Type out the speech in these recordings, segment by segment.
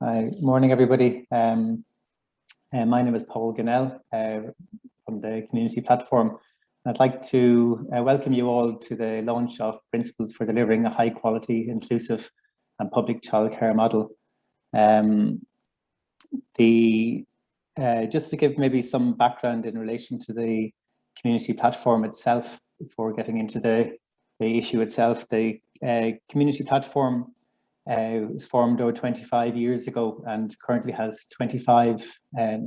Morning, everybody. My name is Paul Gunnell from the Community Platform. I'd like to welcome you all to the launch of Principles for Delivering a High Quality, Inclusive and Public Childcare Model. Just to give maybe some background in relation to the Community Platform itself, before getting into the issue itself, the Community Platform was formed over 25 years ago and currently has 25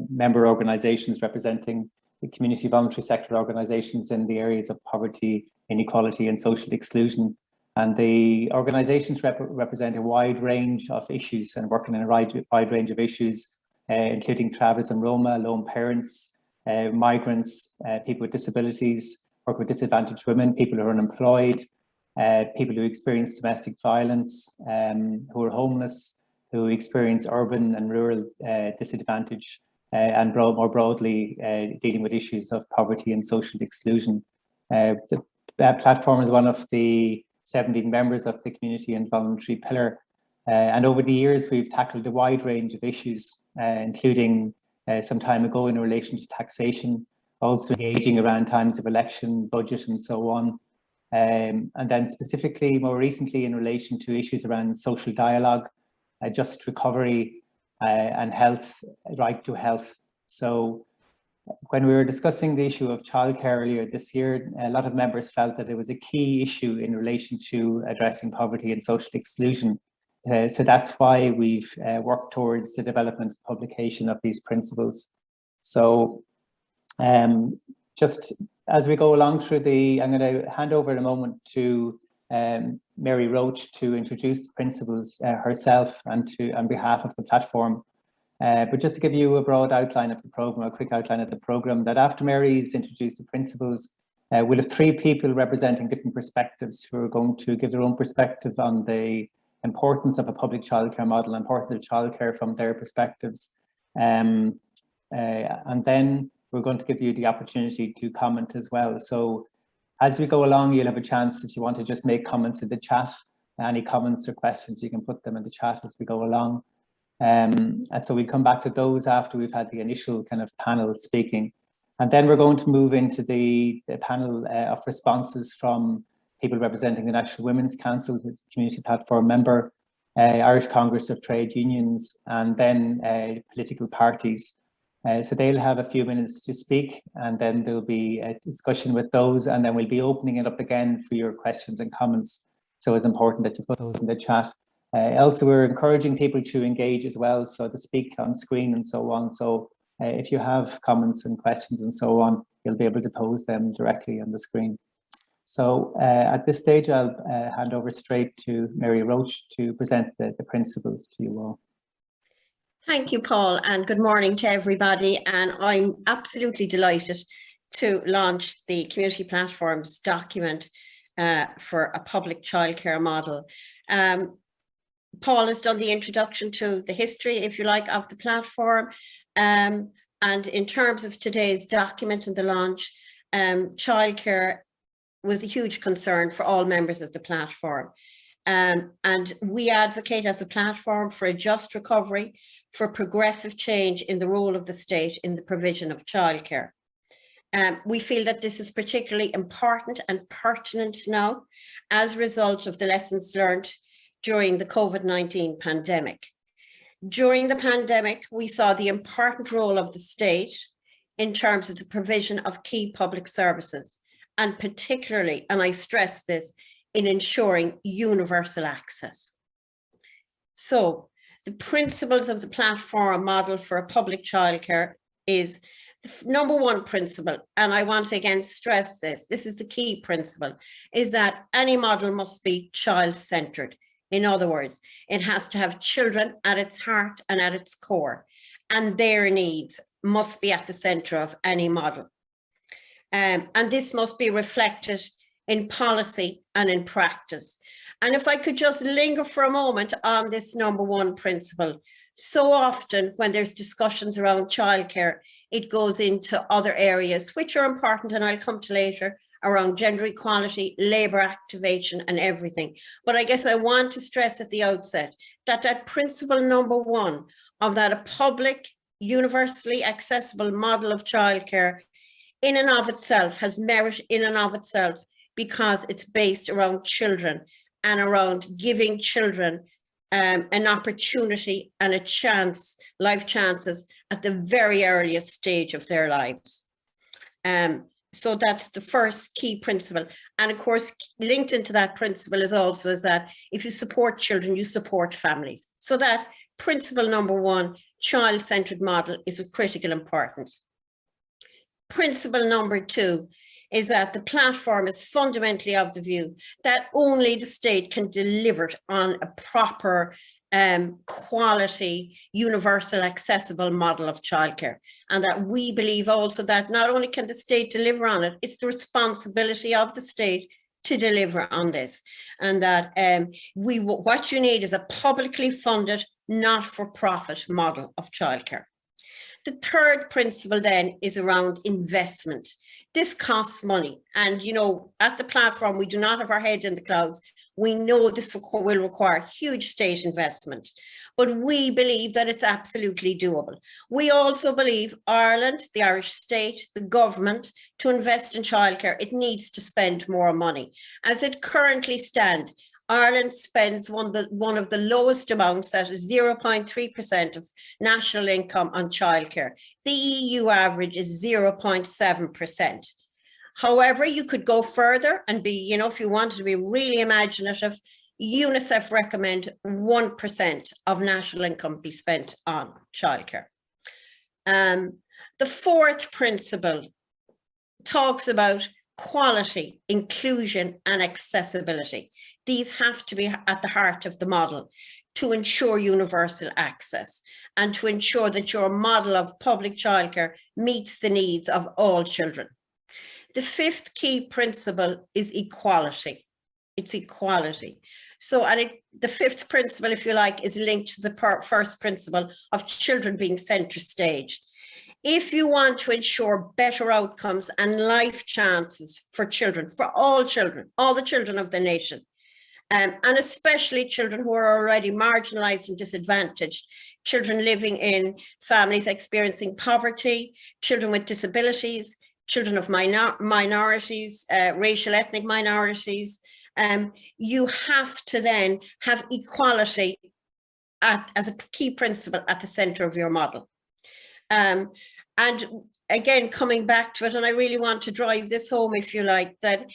member organisations representing the community voluntary sector organisations in the areas of poverty, inequality and social exclusion. And the organisations represent a wide range of issues and working in a wide range of issues, including travellers and Roma, lone parents, migrants, people with disabilities, work with disadvantaged women, people who are unemployed, people who experience domestic violence, who are homeless, who experience urban and rural disadvantage, and more broadly, dealing with issues of poverty and social exclusion. The platform is one of the 17 members of the community and voluntary pillar. And over the years, we've tackled a wide range of issues, including some time ago in relation to taxation, also engaging around times of election, budget and so on. And then specifically, more recently, in relation to issues around social dialogue, just recovery and health, right to health. So when we were discussing the issue of childcare earlier this year, a lot of members felt that it was a key issue in relation to addressing poverty and social exclusion. So that's why we've worked towards the development and publication of these principles. So just as we go along through I'm going to hand over in a moment to Mary Roach to introduce the principles herself and on behalf of the platform. But just to give you a broad outline of the program, a quick outline of the program, that after Mary's introduced the principles, we'll have 3 people representing different perspectives who are going to give their own perspective on the importance of a public childcare model, importance of childcare from their perspectives. And then we're going to give you the opportunity to comment as well. So as we go along, you'll have a chance, if you want to just make comments in the chat, any comments or questions, you can put them in the chat as we go along. And so we'll come back to those after we've had the initial kind of panel speaking. And then we're going to move into the panel of responses from people representing the National Women's Council, who's a Community Platform member, Irish Congress of Trade Unions, and then political parties. So they'll have a few minutes to speak, and then there'll be a discussion with those, and then we'll be opening it up again for your questions and comments. So it's important that you put those in the chat. Also, we're encouraging people to engage as well, so to speak on screen and so on. So if you have comments and questions and so on, you'll be able to pose them directly on the screen. So at this stage, I'll hand over straight to Mary Roach to present the principles to you all. Thank you, Paul, and good morning to everybody. And I'm absolutely delighted to launch the Community Platform's document for a public childcare model. Paul has done the introduction to the history, if you like, of the platform. And in terms of today's document and the launch, childcare was a huge concern for all members of the platform. And we advocate as a platform for a just recovery, for progressive change in the role of the state in the provision of childcare. We feel that this is particularly important and pertinent now as a result of the lessons learned during the COVID-19 pandemic. During the pandemic, we saw the important role of the state in terms of the provision of key public services, and particularly, and I stress this, in ensuring universal access. So the principles of the platform model for a public childcare is the #1 principle, and I want to again stress this is the key principle, is that any model must be child-centered. In other words, it has to have children at its heart and at its core, and their needs must be at the center of any model. And this must be reflected in policy and in practice. And if I could just linger for a moment on this number one principle, so often when there's discussions around childcare, it goes into other areas which are important, and I'll come to later, around gender equality, labour activation and everything. But I guess I want to stress at the outset that that principle number one of that a public, universally accessible model of childcare in and of itself has merit in and of itself, because it's based around children and around giving children an opportunity and a chance, life chances at the very earliest stage of their lives. So that's the first key principle. And of course, linked into that principle is also is that if you support children, you support families. So that principle number one, child-centered model, is of critical importance. Principle number two is that the platform is fundamentally of the view that only the state can deliver on a proper quality, universal, accessible model of childcare. And that we believe also that not only can the state deliver on it, it's the responsibility of the state to deliver on this. And that what you need is a publicly funded, not-for-profit model of childcare. The third principle then is around investment. This costs money. And, you know, at the platform, we do not have our head in the clouds. We know this will require huge state investment, but we believe that it's absolutely doable. We also believe Ireland, the Irish state, the government, to invest in childcare, it needs to spend more money. As it currently stands, Ireland spends one of the lowest amounts, at 0.3% of national income, on childcare. The EU average is 0.7%. However, you could go further and be, you know, if you wanted to be really imaginative, UNICEF recommend 1% of national income be spent on childcare. The fourth principle talks about quality, inclusion and accessibility. These have to be at the heart of the model to ensure universal access and to ensure that your model of public childcare meets the needs of all children. The fifth key principle is equality. It's equality. So, the fifth principle, if you like, is linked to the first principle of children being center stage. If you want to ensure better outcomes and life chances for children, for all the children of the nation, and especially children who are already marginalized and disadvantaged, children living in families experiencing poverty, children with disabilities, children of minorities, racial ethnic minorities, you have to then have equality as a key principle at the center of your model. And again, coming back to it, and I really want to drive this home, if you like, that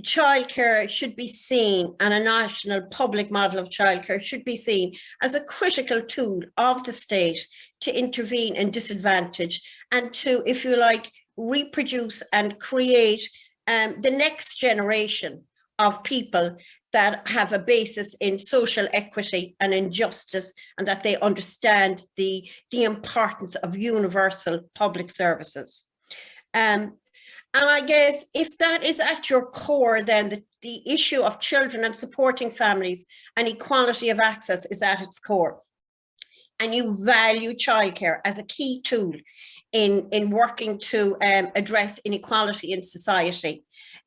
childcare should be seen, and a national public model of childcare should be seen as a critical tool of the state to intervene in disadvantage and to, if you like, reproduce and create the next generation of people that have a basis in social equity and injustice, and that they understand the importance of universal public services. And I guess if that is at your core, then the issue of children and supporting families and equality of access is at its core. And you value childcare as a key tool in working to address inequality in society,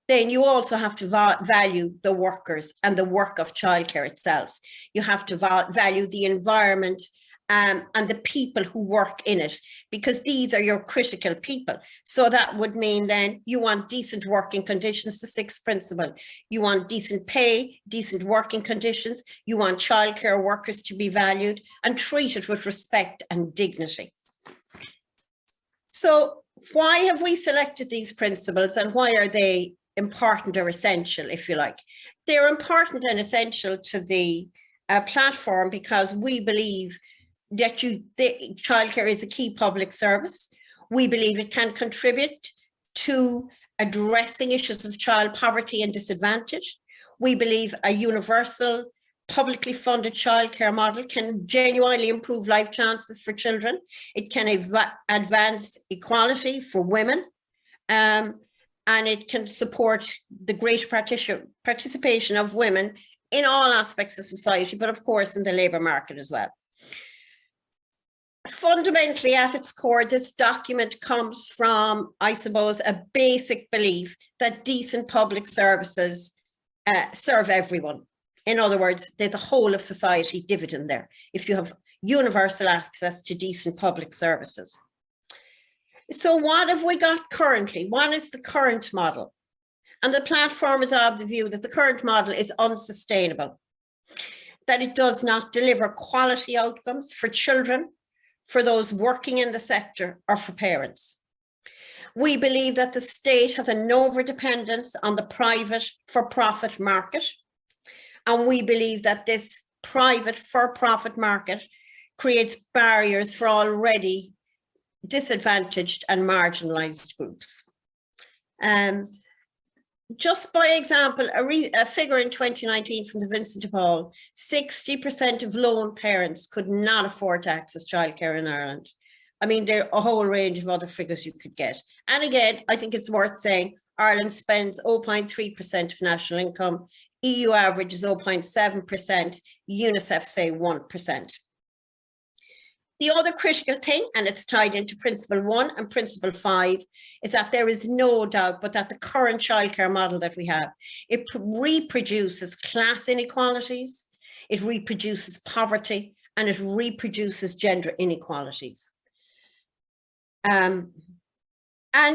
then you also have to value the workers and the work of childcare itself. You have to value the environment and the people who work in it, because these are your critical people. So that would mean then you want decent working conditions, the sixth principle. You want decent pay, decent working conditions. You want childcare workers to be valued and treated with respect and dignity. So why have we selected these principles, and why are they important or essential, if you like? They're important and essential to the platform because we believe that childcare is a key public service. We believe it can contribute to addressing issues of child poverty and disadvantage. We believe a universal, publicly funded childcare model can genuinely improve life chances for children. It can advance equality for women. and it can support the greater participation of women in all aspects of society, but of course in the labour market as well. Fundamentally, at its core, this document comes from, I suppose, a basic belief that decent public services serve everyone. In other words, there's a whole of society dividend there if you have universal access to decent public services. So what have we got currently? What is the current model? And the platform is of the view that the current model is unsustainable, that it does not deliver quality outcomes for children, for those working in the sector, or for parents. We believe that the state has an overdependence on the private for-profit market, and we believe that this private for-profit market creates barriers for already disadvantaged and marginalised groups. Just by example, a figure in 2019 from the Vincent de Paul, 60% of lone parents could not afford to access childcare in Ireland. I mean, there are a whole range of other figures you could get. And again, I think it's worth saying Ireland spends 0.3% of national income, EU average is 0.7%, UNICEF say 1%. The other critical thing, and it's tied into Principle 1 and Principle 5, is that there is no doubt but that the current childcare model that we have, it reproduces class inequalities, it reproduces poverty, and it reproduces gender inequalities. And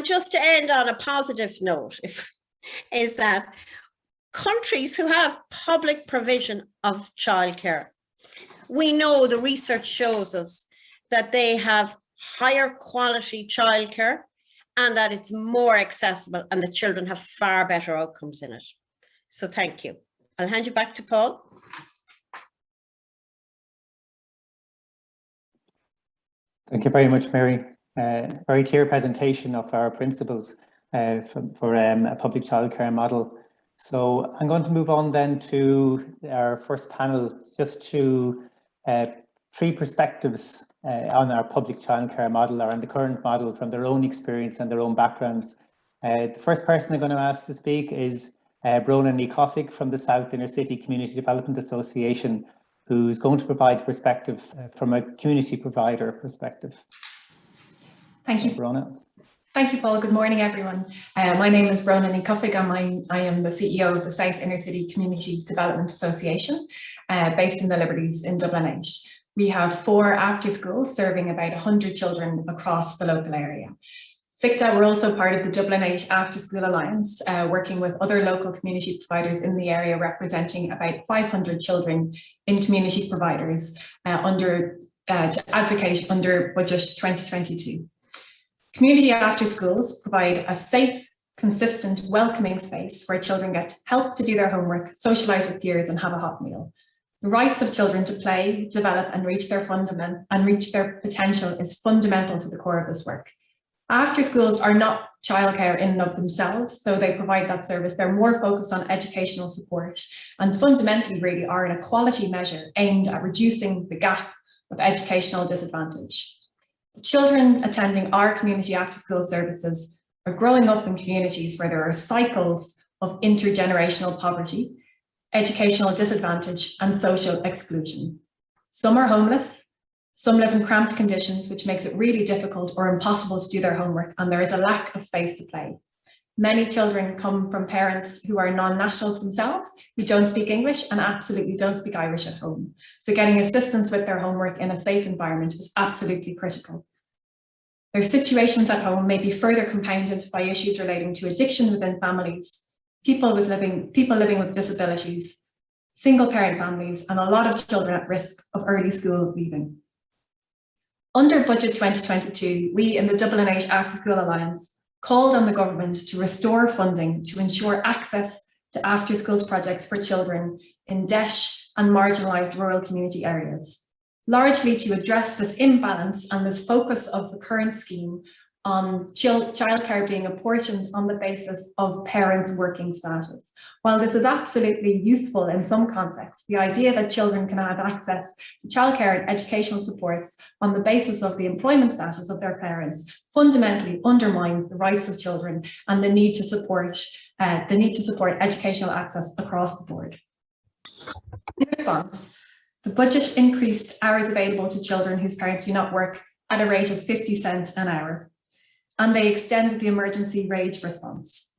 just to end on a positive note, is that countries who have public provision of childcare, we know the research shows us that they have higher quality childcare and that it's more accessible and the children have far better outcomes in it. So thank you. I'll hand you back to Paul. Thank you very much, Mary. Very clear presentation of our principles for a public childcare model. So I'm going to move on then to our first panel, just to three perspectives on our public childcare model or on the current model from their own experience and their own backgrounds. The first person I'm going to ask to speak is Bronagh Ní Chofig from the South Inner City Community Development Association, who's going to provide perspective from a community provider perspective. Thank you. Bronagh. Thank you, Paul. Good morning, everyone. My name is Bronagh Ní Chofig and I am the CEO of the South Inner City Community Development Association, based in the Liberties in Dublin 8. We have 4 after schools serving about 100 children across the local area. SICTA, we're also part of the Dublin 8 After School Alliance, working with other local community providers in the area, representing about 500 children in community providers to advocate under Budget 2022. Community after schools provide a safe, consistent, welcoming space where children get help to do their homework, socialise with peers and have a hot meal. The rights of children to play, develop and reach their potential is fundamental to the core of this work. After schools are not childcare in and of themselves, though they provide that service. They're more focused on educational support and fundamentally really are an equality measure aimed at reducing the gap of educational disadvantage. The children attending our community after school services are growing up in communities where there are cycles of intergenerational poverty, educational disadvantage and social exclusion. Some are homeless, some live in cramped conditions, which makes it really difficult or impossible to do their homework, and there is a lack of space to play. Many children come from parents who are non-nationals themselves, who don't speak English and absolutely don't speak Irish at home. So getting assistance with their homework in a safe environment is absolutely critical. Their situations at home may be further compounded by issues relating to addiction within families, people living with disabilities, single parent families, and a lot of children at risk of early school leaving. Under Budget 2022, we in the Dublin 8 After School Alliance called on the government to restore funding to ensure access to after schools projects for children in DEIS and marginalised rural community areas. Largely to address this imbalance and this focus of the current scheme on childcare being apportioned on the basis of parents' working status. While this is absolutely useful in some contexts, the idea that children can have access to childcare and educational supports on the basis of the employment status of their parents fundamentally undermines the rights of children and the need to support educational access across the board. In response, the budget increased hours available to children whose parents do not work at a rate of 50 cents an hour, and they extended the emergency wage response.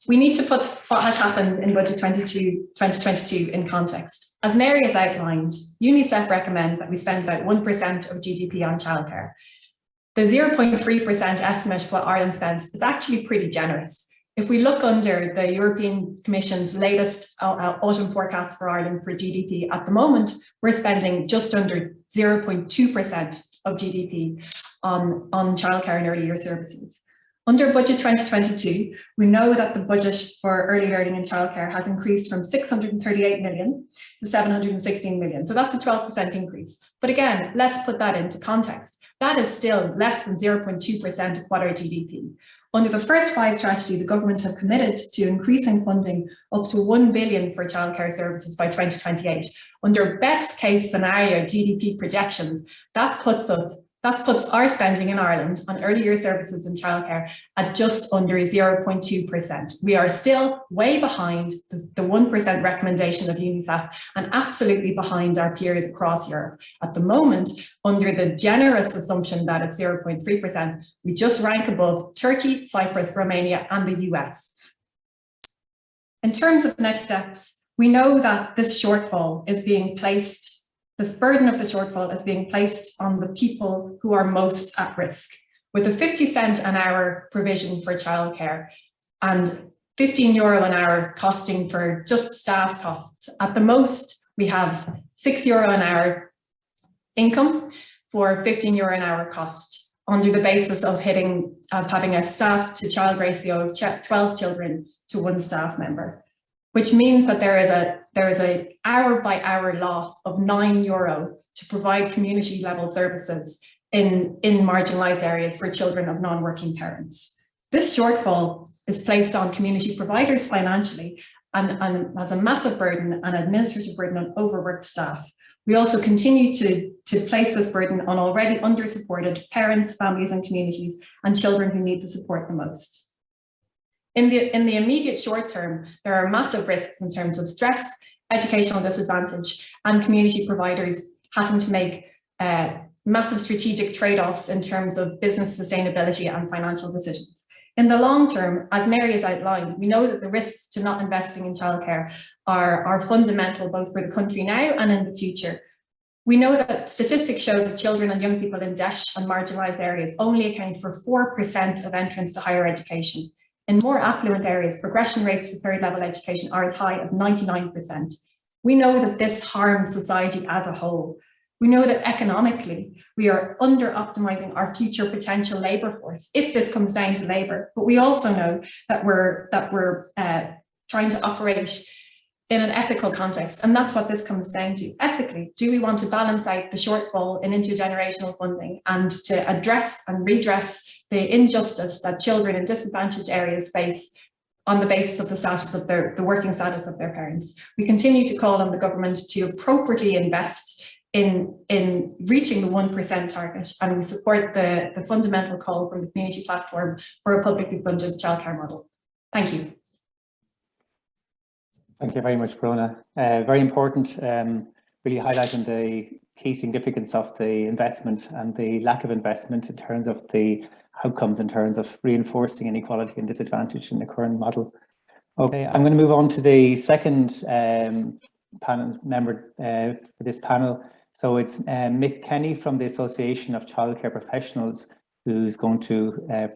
We need to put what has happened in Budget 2022 in context. As Mary has outlined, UNICEF recommends that we spend about 1% of GDP on childcare. The 0.3% estimate of what Ireland spends is actually pretty generous. If we look under the European Commission's latest autumn forecast for Ireland for GDP, at the moment, we're spending just under 0.2% of GDP on childcare and early year services. Under Budget 2022, we know that the budget for early learning and childcare has increased from 638 million to 716 million. So that's a 12% increase. But again, let's put that into context. That is still less than 0.2% of what our GDP. Under the First Five strategy, the government have committed to increasing funding up to 1 billion for childcare services by 2028. Under best case scenario GDP projections, that puts our spending in Ireland on early year services and childcare at just under 0.2%. We are still way behind the 1% recommendation of UNICEF and absolutely behind our peers across Europe. At the moment, under the generous assumption that it's 0.3%, we just rank above Turkey, Cyprus, Romania, and the US. In terms of next steps, we know that this shortfall is being placed This burden of the shortfall is being placed on the people who are most at risk. With a 50 cent an hour provision for childcare and €15 an hour costing for just staff costs, at the most we have €6 an hour income for €15 an hour cost under the basis of having a staff to child ratio of 12 children to one staff member, which means that there is a hour by hour loss of €9 to provide community level services in marginalised areas for children of non-working parents. This shortfall is placed on community providers financially and has a massive burden and administrative burden on overworked staff. We also continue to place this burden on already under-supported parents, families and communities and children who need the support the most. In the immediate short term, there are massive risks in terms of stress, educational disadvantage, and community providers having to make massive strategic trade-offs in terms of business sustainability and financial decisions. In the long term, as Mary has outlined, we know that the risks to not investing in childcare are fundamental both for the country now and in the future. We know that statistics show that children and young people in debt and marginalised areas only account for 4% of entrance to higher education. In more affluent areas, progression rates to third level education are as high as 99%. We know that this harms society as a whole. We know that economically, we are under-optimising our future potential labour force if this comes down to labour. But we also know that we're trying to operate in an ethical context, and that's what this comes down to. Ethically, do we want to balance out the shortfall in intergenerational funding and to address and redress the injustice that children in disadvantaged areas face on the basis of the working status of their parents? We continue to call on the government to appropriately invest in reaching the 1% target, and we support the fundamental call from the community platform for a publicly funded childcare model. Thank you. Thank you very much, Brona. Very important, really highlighting the key significance of the investment and the lack of investment in terms of the outcomes, in terms of reinforcing inequality and disadvantage in the current model. Okay, I'm going to move on to the second panel member for this panel. So it's Mick Kenny from the Association of Childcare Professionals, who's going to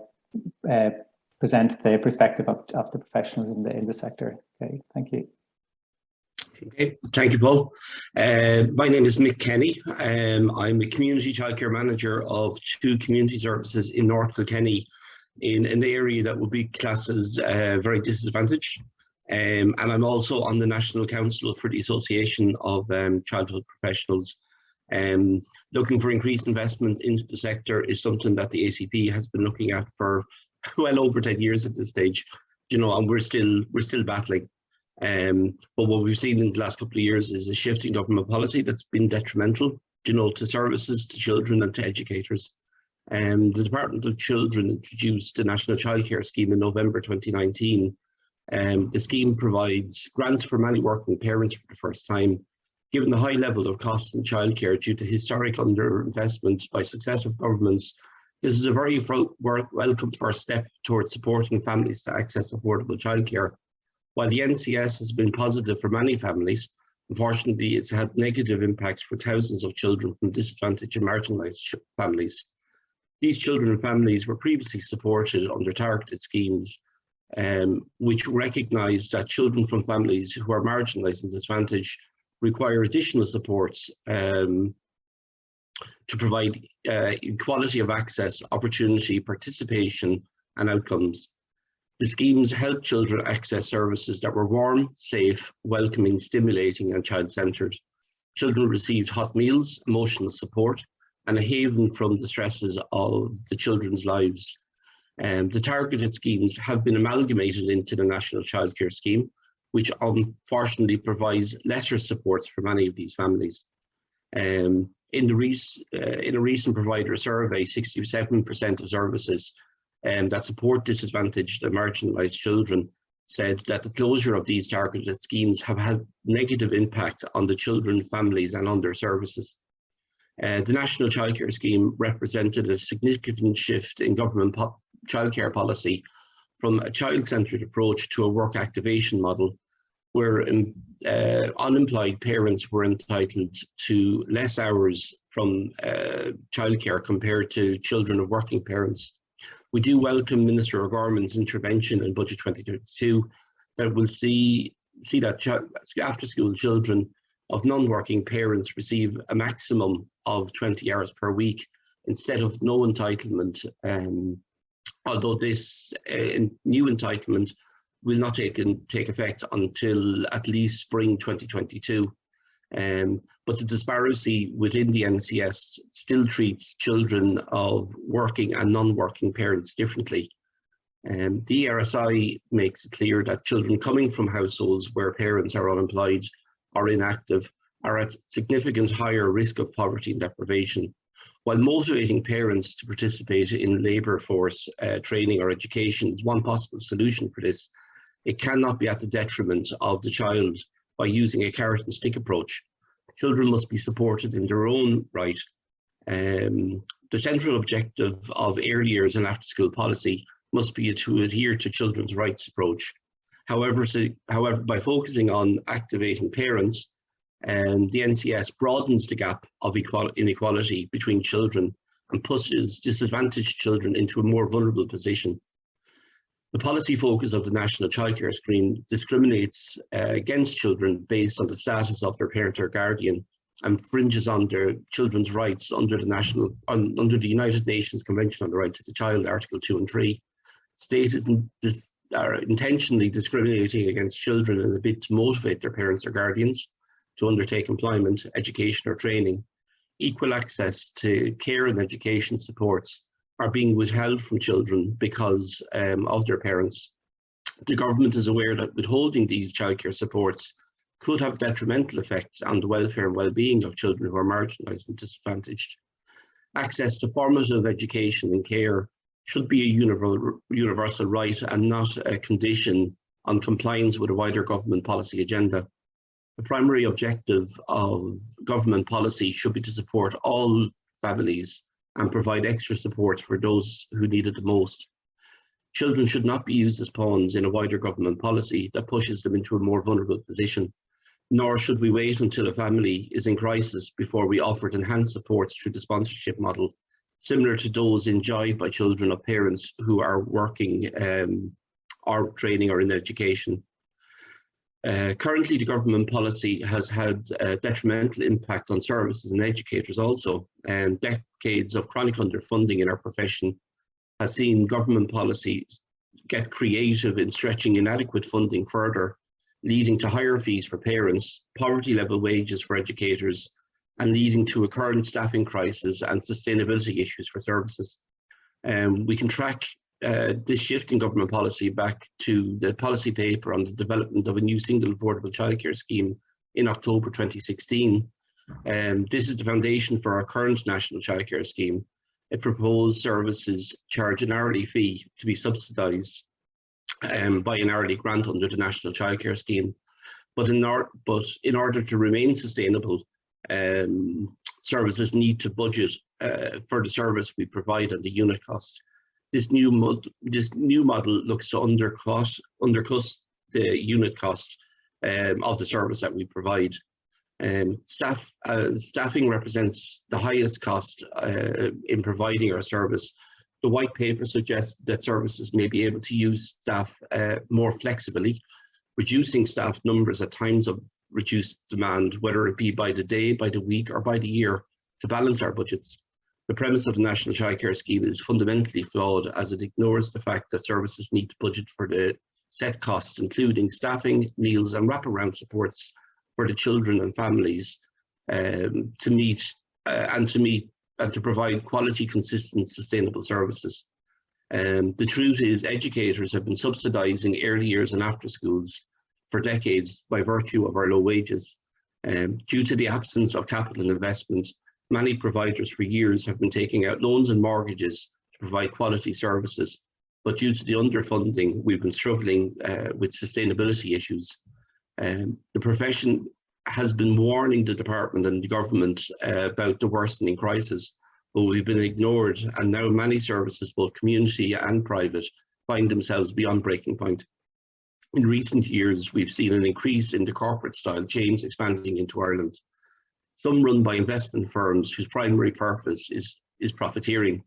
present the perspective of the professionals in the sector. Okay, thank you. Okay, thank you, Paul. My name is Mick Kenny. I'm a community childcare manager of 2 community services in North Kilkenny, in the area that would be classed as very disadvantaged. And I'm also on the National Council for the Association of Childhood Professionals Looking for increased investment into the sector is something that the ACP has been looking at for well over 10 years at this stage, you know, and we're still battling. But what we've seen in the last couple of years is a shift in government policy that's been detrimental, you know, to services, to children and to educators. The Department of Children introduced the National Childcare Scheme in November 2019. The scheme provides grants for many working parents for the first time. Given the high level of costs in childcare due to historic underinvestment by successive governments, this is a very welcome first step towards supporting families to access affordable childcare. While the NCS has been positive for many families, unfortunately it's had negative impacts for thousands of children from disadvantaged and marginalised families. These children and families were previously supported under targeted schemes, which recognise that children from families who are marginalised and disadvantaged require additional supports to provide equality of access, opportunity, participation and outcomes. The schemes help children access services that were warm, safe, welcoming, stimulating and child-centred. Children received hot meals, emotional support and a haven from the stresses of the children's lives. The targeted schemes have been amalgamated into the National Childcare Scheme, which unfortunately provides lesser supports for many of these families. In a recent provider survey, 67% of services that support disadvantaged and marginalised children said that the closure of these targeted schemes have had negative impact on the children, families and on their services. The National Childcare Scheme represented a significant shift in government childcare policy from a child-centred approach to a work activation model, where unemployed parents were entitled to less hours from childcare compared to children of working parents. We do welcome Minister O'Gorman's intervention in Budget 2022 that will see that after-school children of non-working parents receive a maximum of 20 hours per week instead of no entitlement, although this new entitlement will not take effect until at least spring 2022. But the disparity within the NCS still treats children of working and non-working parents differently. The ERSI makes it clear that children coming from households where parents are unemployed or inactive are at significant higher risk of poverty and deprivation. While motivating parents to participate in labour force training or education is one possible solution for this, it cannot be at the detriment of the child by using a carrot and stick approach. Children must be supported in their own right. The central objective of early years and after school policy must be to adhere to children's rights approach. However, by focusing on activating parents, the NCS broadens the gap of inequality between children and pushes disadvantaged children into a more vulnerable position. The policy focus of the National Childcare Scheme discriminates against children based on the status of their parent or guardian and infringes on their children's rights under the United Nations Convention on the Rights of the Child, Article 2 and 3. States are intentionally discriminating against children in a bid to motivate their parents or guardians to undertake employment, education or training. Equal access to care and education supports are being withheld from children because of their parents. The government is aware that withholding these childcare supports could have detrimental effects on the welfare and well-being of children who are marginalised and disadvantaged. Access to formative education and care should be a universal right and not a condition on compliance with a wider government policy agenda. The primary objective of government policy should be to support all families and provide extra support for those who need it the most. Children should not be used as pawns in a wider government policy that pushes them into a more vulnerable position, nor should we wait until a family is in crisis before we offer enhanced supports through the sponsorship model, similar to those enjoyed by children of parents who are working or training or in education. Currently, the government policy has had a detrimental impact on services and educators also, and decades of chronic underfunding in our profession has seen government policies get creative in stretching inadequate funding further, leading to higher fees for parents, poverty level wages for educators, and leading to a current staffing crisis and sustainability issues for services. We can track this shift in government policy back to the policy paper on the development of a new single affordable childcare scheme in October 2016. This is the foundation for our current national childcare scheme. It proposed services charge an hourly fee to be subsidised by an hourly grant under the national childcare scheme. But in order to remain sustainable, services need to budget for the service we provide and the unit cost. This new model looks to undercut the unit cost of the service that we provide. Staffing represents the highest cost in providing our service. The white paper suggests that services may be able to use staff more flexibly, reducing staff numbers at times of reduced demand, whether it be by the day, by the week, or by the year, to balance our budgets. The premise of the National Childcare Scheme is fundamentally flawed, as it ignores the fact that services need to budget for the set costs, including staffing, meals, and wraparound supports for the children and families to provide quality, consistent, sustainable services. The truth is, educators have been subsidising early years and after schools for decades by virtue of our low wages. Due to the absence of capital investment, many providers for years have been taking out loans and mortgages to provide quality services. But due to the underfunding, we've been struggling with sustainability issues. The profession has been warning the department and the government about the worsening crisis, but we've been ignored, and now many services, both community and private, find themselves beyond breaking point. In recent years, we've seen an increase in the corporate style chains expanding into Ireland. Some run by investment firms whose primary purpose is profiteering.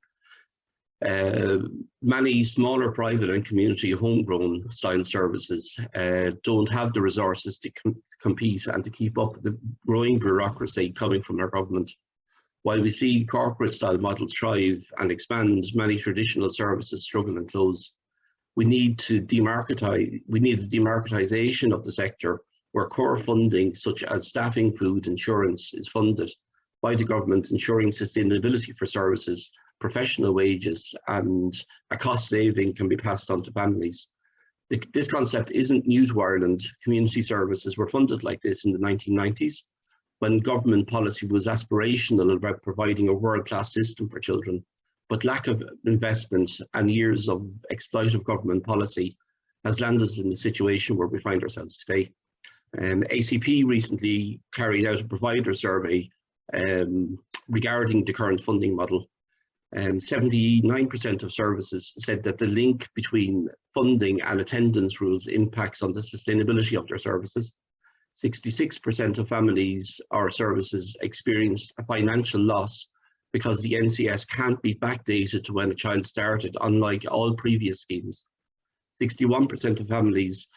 Many smaller private and community homegrown style services don't have the resources to compete and to keep up with the growing bureaucracy coming from our government. While we see corporate style models thrive and expand, many traditional services struggle and close. We need the demarketisation of the sector, where core funding such as staffing, food, insurance is funded by the government, ensuring sustainability for services, professional wages, and a cost saving can be passed on to families. This concept isn't new to Ireland. Community services were funded like this in the 1990s, when government policy was aspirational about providing a world-class system for children. But lack of investment and years of exploitive government policy has landed us in the situation where we find ourselves today. ACP recently carried out a provider survey regarding the current funding model. 79% of services said that the link between funding and attendance rules impacts on the sustainability of their services. 66% of families or services experienced a financial loss because the NCS can't be backdated to when a child started, unlike all previous schemes. 61% of families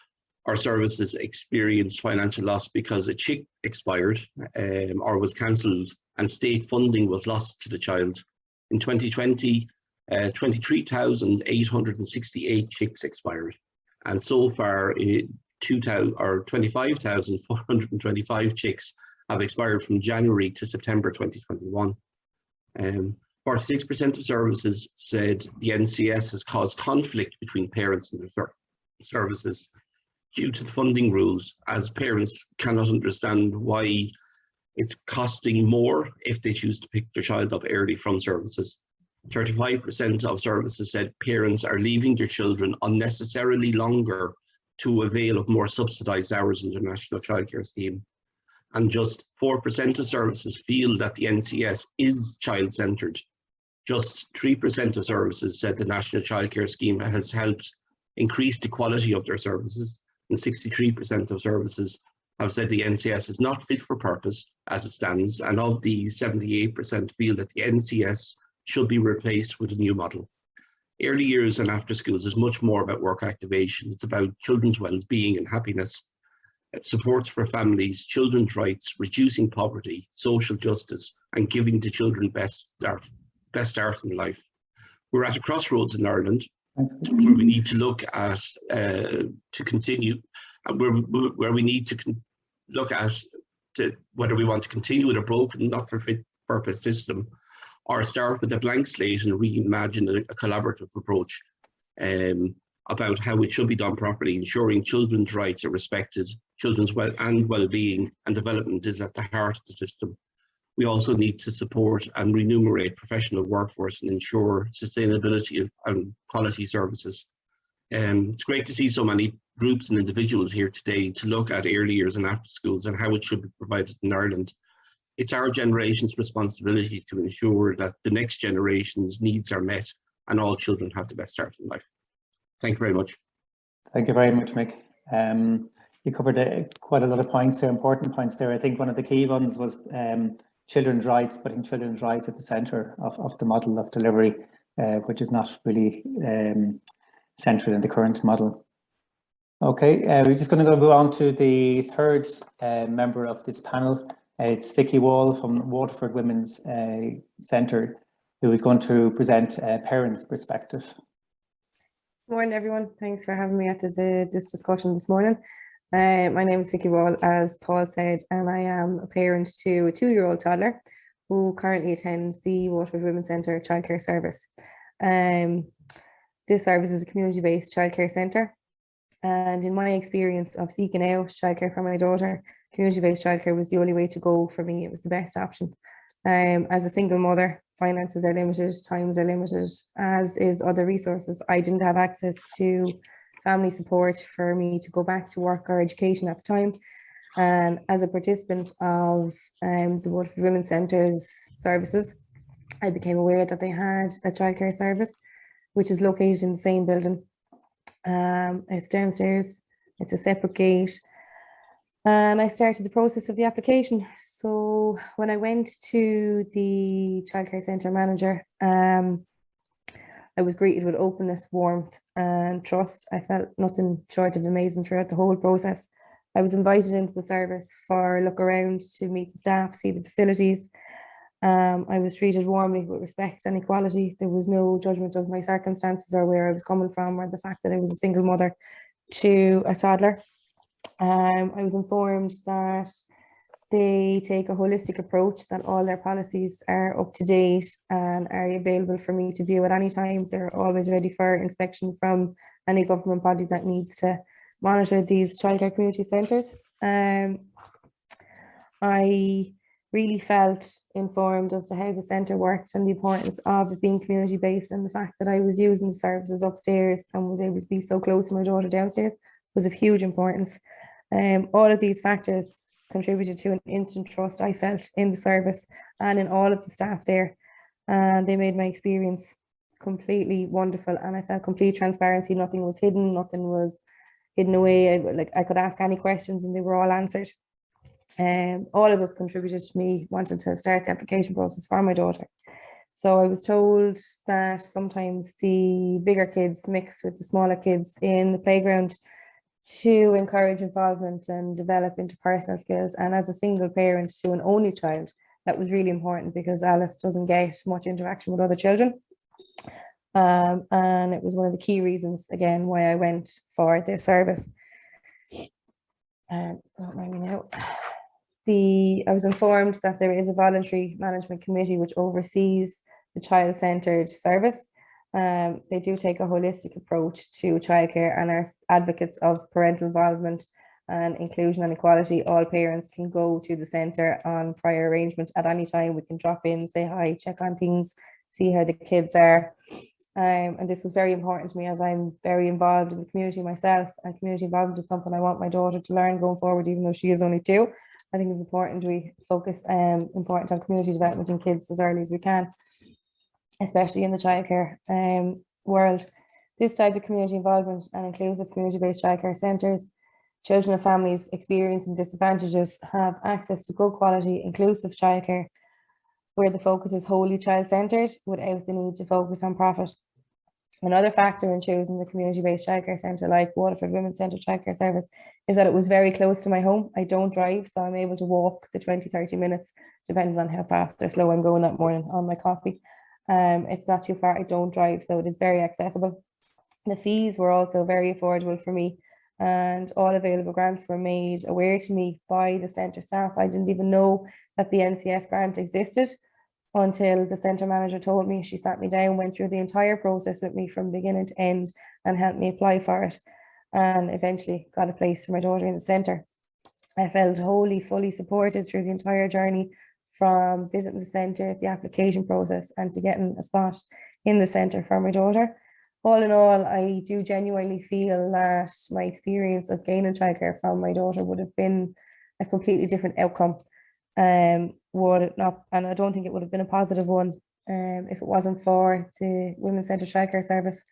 or services experienced financial loss because a chick expired or was cancelled and state funding was lost to the child. In 2020, 23,868 chicks expired, and so far 25,425 chicks have expired from January to September 2021. 46% of services said the NCS has caused conflict between parents and their services due to the funding rules, as parents cannot understand why it's costing more if they choose to pick their child up early from services. 35% of services said parents are leaving their children unnecessarily longer to avail of more subsidised hours in the National Childcare Scheme. And just 4% of services feel that the NCS is child-centred. Just 3% of services said the National Childcare Scheme has helped increase the quality of their services, and 63% of services have said the NCS is not fit for purpose as it stands, and of these, 78% feel that the NCS should be replaced with a new model. Early years and after schools is much more about work activation. It's about children's well-being and happiness, supports for families, children's rights, reducing poverty, social justice, and giving the children best start in life. We're at a crossroads in Ireland where we need to look at look at whether we want to continue with a broken, not for fit purpose system, or start with a blank slate and reimagine a collaborative approach about how it should be done properly, ensuring children's rights are respected, children's well-being and development is at the heart of the system. We also need to support and remunerate professional workforce and ensure sustainability and quality services. It's great to see so many groups and individuals here today to look at early years and after schools and how it should be provided in Ireland. It's our generation's responsibility to ensure that the next generation's needs are met and all children have the best start in life. Thank you very much. Thank you very much, Mick. You covered quite a lot of points there, important points there. I think one of the key ones was children's rights, putting children's rights at the centre of the model of delivery, which is not really central in the current model. Okay, we're just going to go on to the third member of this panel. It's Vicky Wall from Waterford Women's Centre, who is going to present a parent's perspective. Morning, everyone. Thanks for having me at this discussion this morning. My name is Vicky Wall, as Paul said, and I am a parent to a 2-year-old toddler who currently attends the Waterford Women's Centre childcare service. This service is a community-based childcare centre, and in my experience of seeking out childcare for my daughter, community-based childcare was the only way to go for me. It was the best option. As a single mother, finances are limited, times are limited, as is other resources. I didn't have access to family support for me to go back to work or education at the time. And as a participant of the Waterford Women's Centre's services, I became aware that they had a childcare service, which is located in the same building. It's downstairs, it's a separate gate. And I started the process of the application. So when I went to the childcare centre manager, I was greeted with openness, warmth and trust. I felt nothing short of amazing throughout the whole process. I was invited into the service for a look around to meet the staff, see the facilities. I was treated warmly with respect and equality. There was no judgment of my circumstances or where I was coming from or the fact that I was a single mother to a toddler. I was informed that they take a holistic approach, that all their policies are up to date and are available for me to view at any time. They're always ready for inspection from any government body that needs to monitor these childcare community centres. I really felt informed as to how the centre worked and the importance of it being community based, and the fact that I was using the services upstairs and was able to be so close to my daughter downstairs was of huge importance. All of these factors contributed to an instant trust I felt in the service and in all of the staff there, and they made my experience completely wonderful, and I felt complete transparency. Nothing was hidden, nothing was hidden away. I could ask any questions and they were all answered. All of this contributed to me wanting to start the application process for my daughter. So I was told that sometimes the bigger kids mix with the smaller kids in the playground to encourage involvement and develop interpersonal skills. And as a single parent to an only child, that was really important because Alice doesn't get much interaction with other children. And it was one of the key reasons, again, why I went for this service. Don't mind me now. I was informed that there is a voluntary management committee which oversees the child-centred service. They do take a holistic approach to childcare and are advocates of parental involvement and inclusion and equality. All parents can go to the centre on prior arrangement at any time. We can drop in, say hi, check on things, see how the kids are. And this was very important to me as I'm very involved in the community myself, and community involvement is something I want my daughter to learn going forward, even though she is only 2. I think it's important we focus important on community development in kids as early as we can, especially in the childcare world. This type of community involvement and inclusive community-based childcare centres, children and families experiencing disadvantages have access to good quality inclusive childcare where the focus is wholly child-centred without the need to focus on profit. Another factor in choosing the community-based childcare centre like Waterford Women's Centre childcare service is that it was very close to my home. I don't drive, so I'm able to walk the 20-30 minutes depending on how fast or slow I'm going that morning on my coffee. It's not too far. I don't drive, so it is very accessible. The fees were also very affordable for me, and all available grants were made aware to me by the centre staff. I didn't even know that the NCS grant existed until the centre manager told me. She sat me down, went through the entire process with me from beginning to end and helped me apply for it, and eventually got a place for my daughter in the centre. I felt wholly, fully supported through the entire journey, from visiting the centre, the application process, and to getting a spot in the centre for my daughter. All in all, I do genuinely feel that my experience of gaining childcare from my daughter would have been a completely different outcome. Would it not, and I don't think it would have been a positive one if it wasn't for the Women's Centre Childcare Service.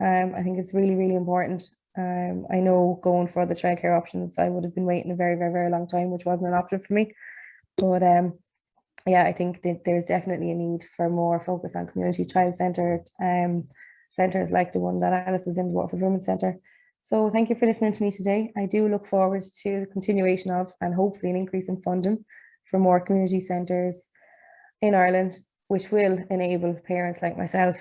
I think it's really, really important. I know going for the childcare options, I would have been waiting a very, very, very long time, which wasn't an option for me. But yeah, I think that there's definitely a need for more focus on community child-centred centres like the one that Alice is in, the Waterford Women's Centre. So thank you for listening to me today. I do look forward to the continuation of, and hopefully an increase in funding for more community centres in Ireland, which will enable parents like myself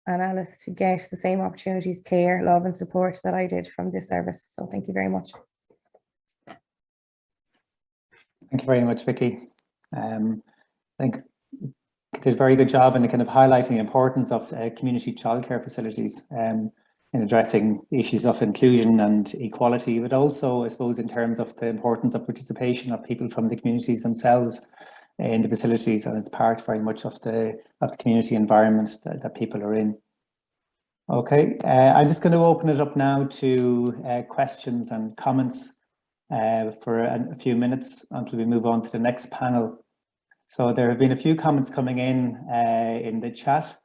and Alice to get the same opportunities, care, love and support that I did from this service. So thank you very much. Thank you very much, Vicky. I think you did a very good job in the kind of highlighting the importance of community childcare facilities in addressing issues of inclusion and equality, but also, I suppose, in terms of the importance of participation of people from the communities themselves in the facilities, and it's part very much of the community environment that people are in. Okay, I'm just going to open it up now to questions and comments for a few minutes until we move on to the next panel. So there have been a few comments coming in the chat.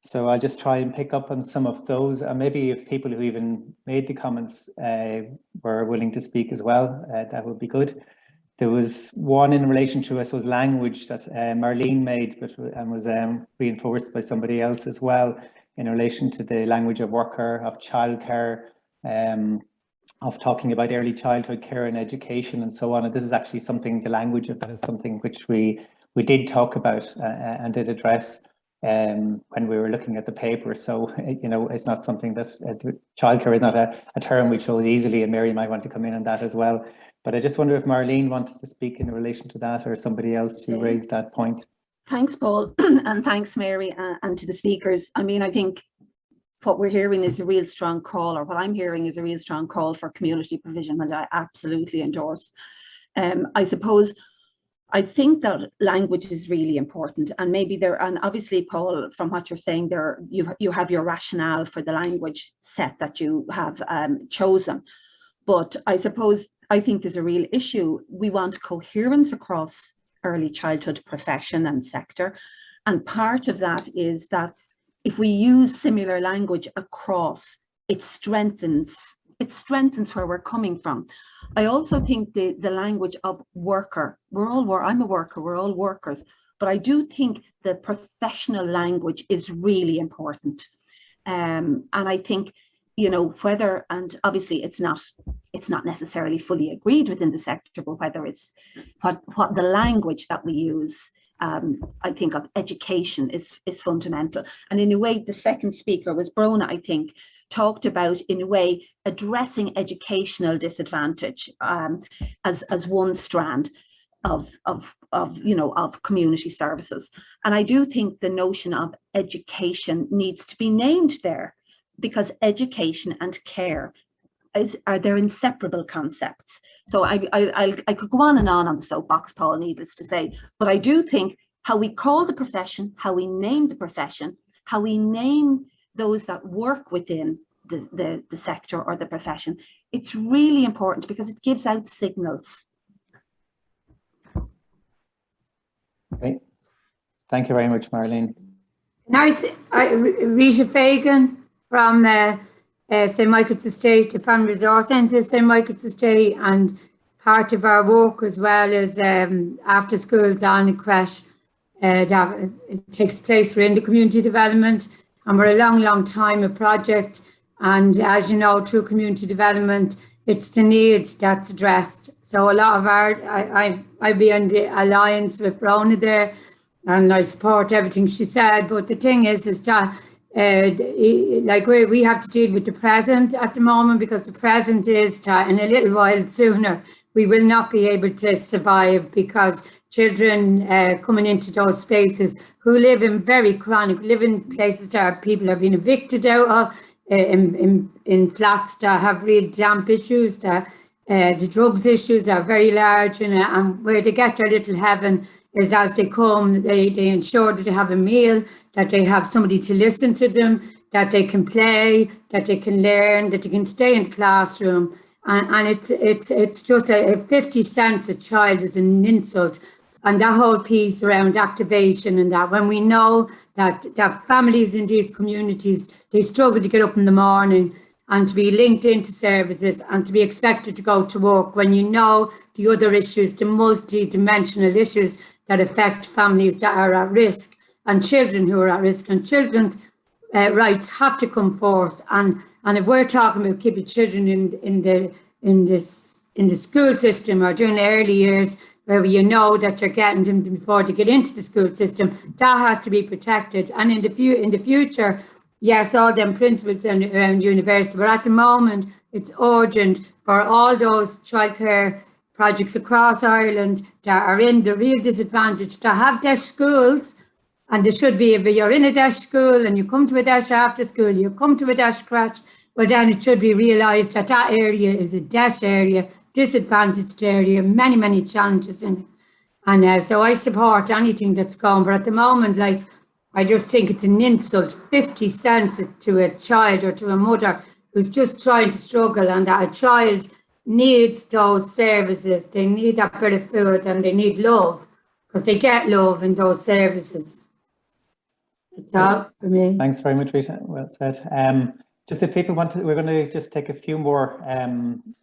So I'll just try and pick up on some of those. Maybe if people who even made the comments were willing to speak as well, that would be good. There was one in relation to, I suppose, language that Marlene made, and was reinforced by somebody else as well, in relation to the language of worker, of childcare, of talking about early childhood care and education and so on. And this is actually something, the language of that is something which we did talk about and did address when we were looking at the paper. So, you know, it's not something that childcare is not a term we chose easily, and Mary might want to come in on that as well. But I just wonder if Marlene wanted to speak in relation to that, or somebody else who raised that point. Thanks, Paul, and thanks, Mary, and to the speakers. I mean, I think what we're hearing is a real strong call, or what I'm hearing is a real strong call for community provision, and I absolutely endorse. I suppose, I think that language is really important, and maybe there, and obviously, Paul, from what you're saying there, you have your rationale for the language set that you have chosen. But I suppose, I think there's a real issue. We want coherence across early childhood profession and sector. And part of that is that if we use similar language across, it strengthens where we're coming from. I also think the language of worker, I'm a worker, we're all workers, but I do think the professional language is really important. And I think, you know, whether, and obviously it's not necessarily fully agreed within the sector, but whether it's what the language that we use, I think of education is fundamental. And in a way, the second speaker was Brona, I think, talked about, in a way, addressing educational disadvantage as one strand of community services. And I do think the notion of education needs to be named there, because education and care are their inseparable concepts. So I could go on the soapbox, Paul, needless to say, but I do think how we call the profession, how we name the profession, how we name those that work within the sector or the profession, it's really important because it gives out signals. Okay, thank you very much, Marlene. Rita Fagan from St. Michael's Estate, the Family Resource Centre, St. Michael's Estate, and part of our work as well as after schools on a crash. It takes place within the community development, and we're a long time a project. And as you know, through community development, it's the needs that's addressed. So a lot of I'll be on the alliance with Brona there, and I support everything she said. But the thing is that like we have to deal with the present at the moment, because the present is in a little while sooner we will not be able to survive, because children coming into those spaces who live in very chronic, live in places that people are being evicted out of, in flats that have real damp issues, that the drugs issues are very large, and where they get their little heaven is as they come, they ensure that they have a meal, that they have somebody to listen to them, that they can play, that they can learn, that they can stay in the classroom. And it's just a 50 cents a child is an insult. And that whole piece around activation, and that when we know that families in these communities, they struggle to get up in the morning and to be linked into services and to be expected to go to work, when you know the other issues, the multi-dimensional issues that affect families that are at risk and children who are at risk, and children's rights have to come forth. And if we're talking about keeping children in the school system or during the early years, where you know that you're getting them before they get into the school system, that has to be protected. And in the future, yes, all them principles around university, but at the moment, it's urgent for all those childcare projects across Ireland that are in the real disadvantage to have desk schools. And there should be, if you're in a desk school and you come to a desk after school, you come to a desk crash, well then it should be realised that that area is a desk area, disadvantaged area, many, many challenges in it. And so I support anything that's gone, but at the moment, like, I just think it's an insult, 50 cents to a child or to a mother who's just trying to struggle, and that a child needs those services. They need that bit of food and they need love, because they get love in those services. That's all for me. Thanks very much, Rita. Well said. Just if people want to, we're going to just take a few more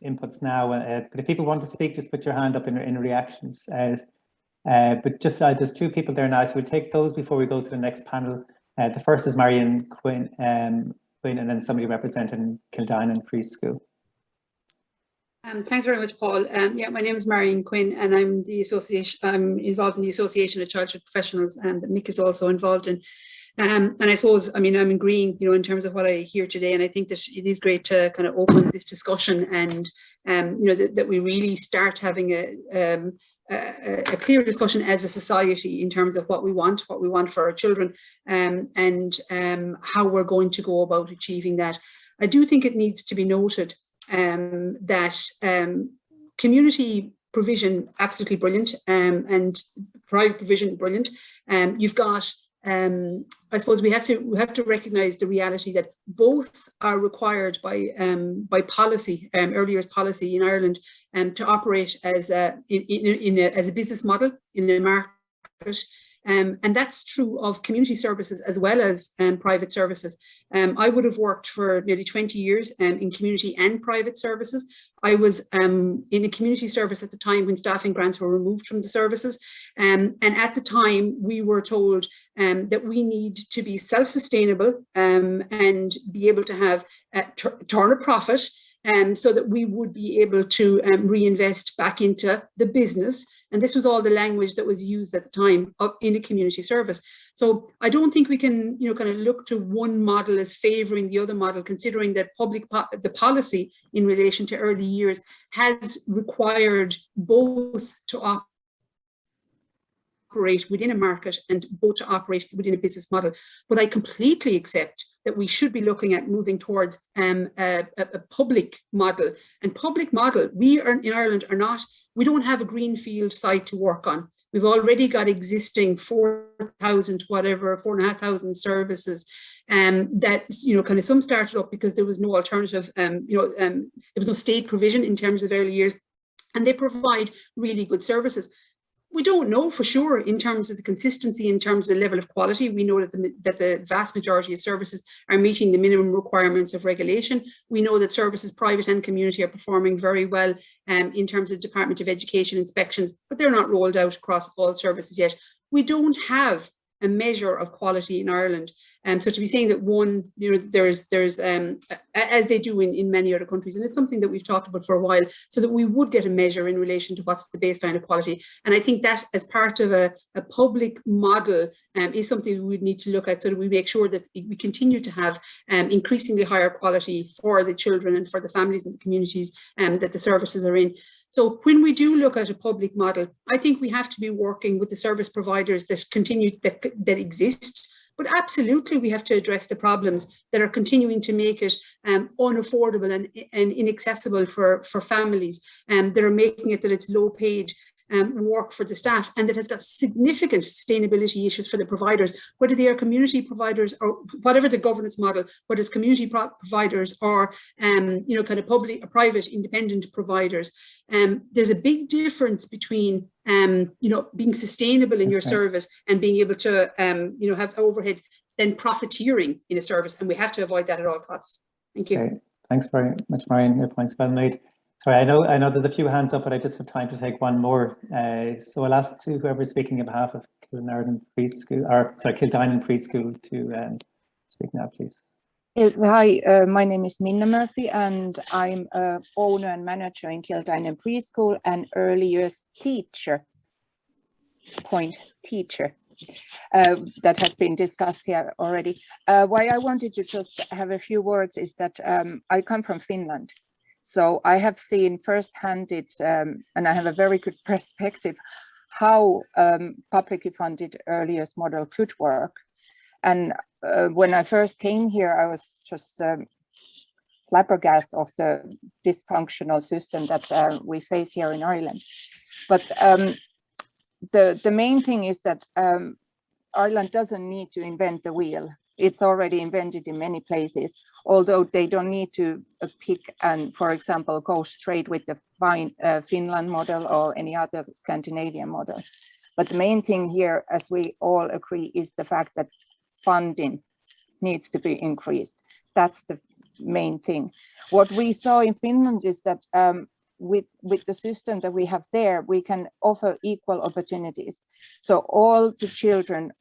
inputs now. But if people want to speak, just put your hand up in reactions. But just there's two people there now, so we'll take those before we go to the next panel. The first is Marion Quinn, and then somebody representing Kildine and Preschool. Thanks very much, Paul. Yeah, my name is Marion Quinn, and I'm involved in the Association of Childcare Professionals, and Mick is also involved in. And I suppose, I mean, I'm agreeing, in terms of what I hear today, and I think that it is great to kind of open this discussion, and that we really start having a clear discussion as a society in terms of what we want for our children, and how we're going to go about achieving that. I do think it needs to be noted that community provision, absolutely brilliant, and private provision, brilliant. You've got, I suppose we have to recognise the reality that both are required by policy, early years policy in Ireland, to operate as a business model in the market. And that's true of community services as well as private services. I would have worked for nearly 20 years in community and private services. I was in a community service at the time when staffing grants were removed from the services. And at the time, we were told that we need to be self-sustainable and be able to have turn a profit, so that we would be able to reinvest back into the business. And this was all the language that was used at the time in a community service. So I don't think we can, kind of look to one model as favouring the other model, considering that the policy in relation to early years has required both to operate within a market and both to operate within a business model. But I completely accept that we should be looking at moving towards a public model. And public model, we are in Ireland we don't have a greenfield site to work on. We've already got existing 4,500 services that, kind of some started up because there was no alternative, there was no state provision in terms of early years, and they provide really good services. We don't know for sure in terms of the consistency, in terms of the level of quality. We know that the vast majority of services are meeting the minimum requirements of regulation. We know that services, private and community, are performing very well in terms of Department of Education inspections, but they're not rolled out across all services yet. We don't have a measure of quality in Ireland. So to be saying that one, there's as they do in many other countries, and it's something that we've talked about for a while, so that we would get a measure in relation to what's the baseline of quality. And I think that as part of a public model is something we would need to look at, so that we make sure that we continue to have increasingly higher quality for the children and for the families and the communities that the services are in. So when we do look at a public model, I think we have to be working with the service providers that exist. But absolutely, we have to address the problems that are continuing to make it unaffordable and inaccessible for families, that are making it that it's low paid work for the staff, and that has got significant sustainability issues for the providers, whether they are community providers or whatever the governance model, whether it's community providers or kind of public or private independent providers. There's a big difference between being sustainable in your service and being able to have overheads, then profiteering in a service, and we have to avoid that at all costs. Thank you. Okay. Thanks very much, Marion. Your point's well made. Sorry, I know there's a few hands up, but I just have time to take one more. So I'll ask to whoever's speaking on behalf of Kildinan Preschool to speak now, please. Hi, my name is Minna Murphy, and I'm an owner and manager in Kildinan Preschool and early years teacher. That has been discussed here already. Why I wanted to just have a few words is that I come from Finland. So I have seen firsthand it, and I have a very good perspective how publicly funded early years model could work. And when I first came here, I was just flabbergasted of the dysfunctional system that we face here in Ireland. But the main thing is that Ireland doesn't need to invent the wheel. It's already invented in many places, although they don't need to pick and, for example, go straight with the Finland model or any other Scandinavian model. But the main thing here, as we all agree, is the fact that funding needs to be increased. That's the main thing. What we saw in Finland is that with the system that we have there, we can offer equal opportunities. So all the children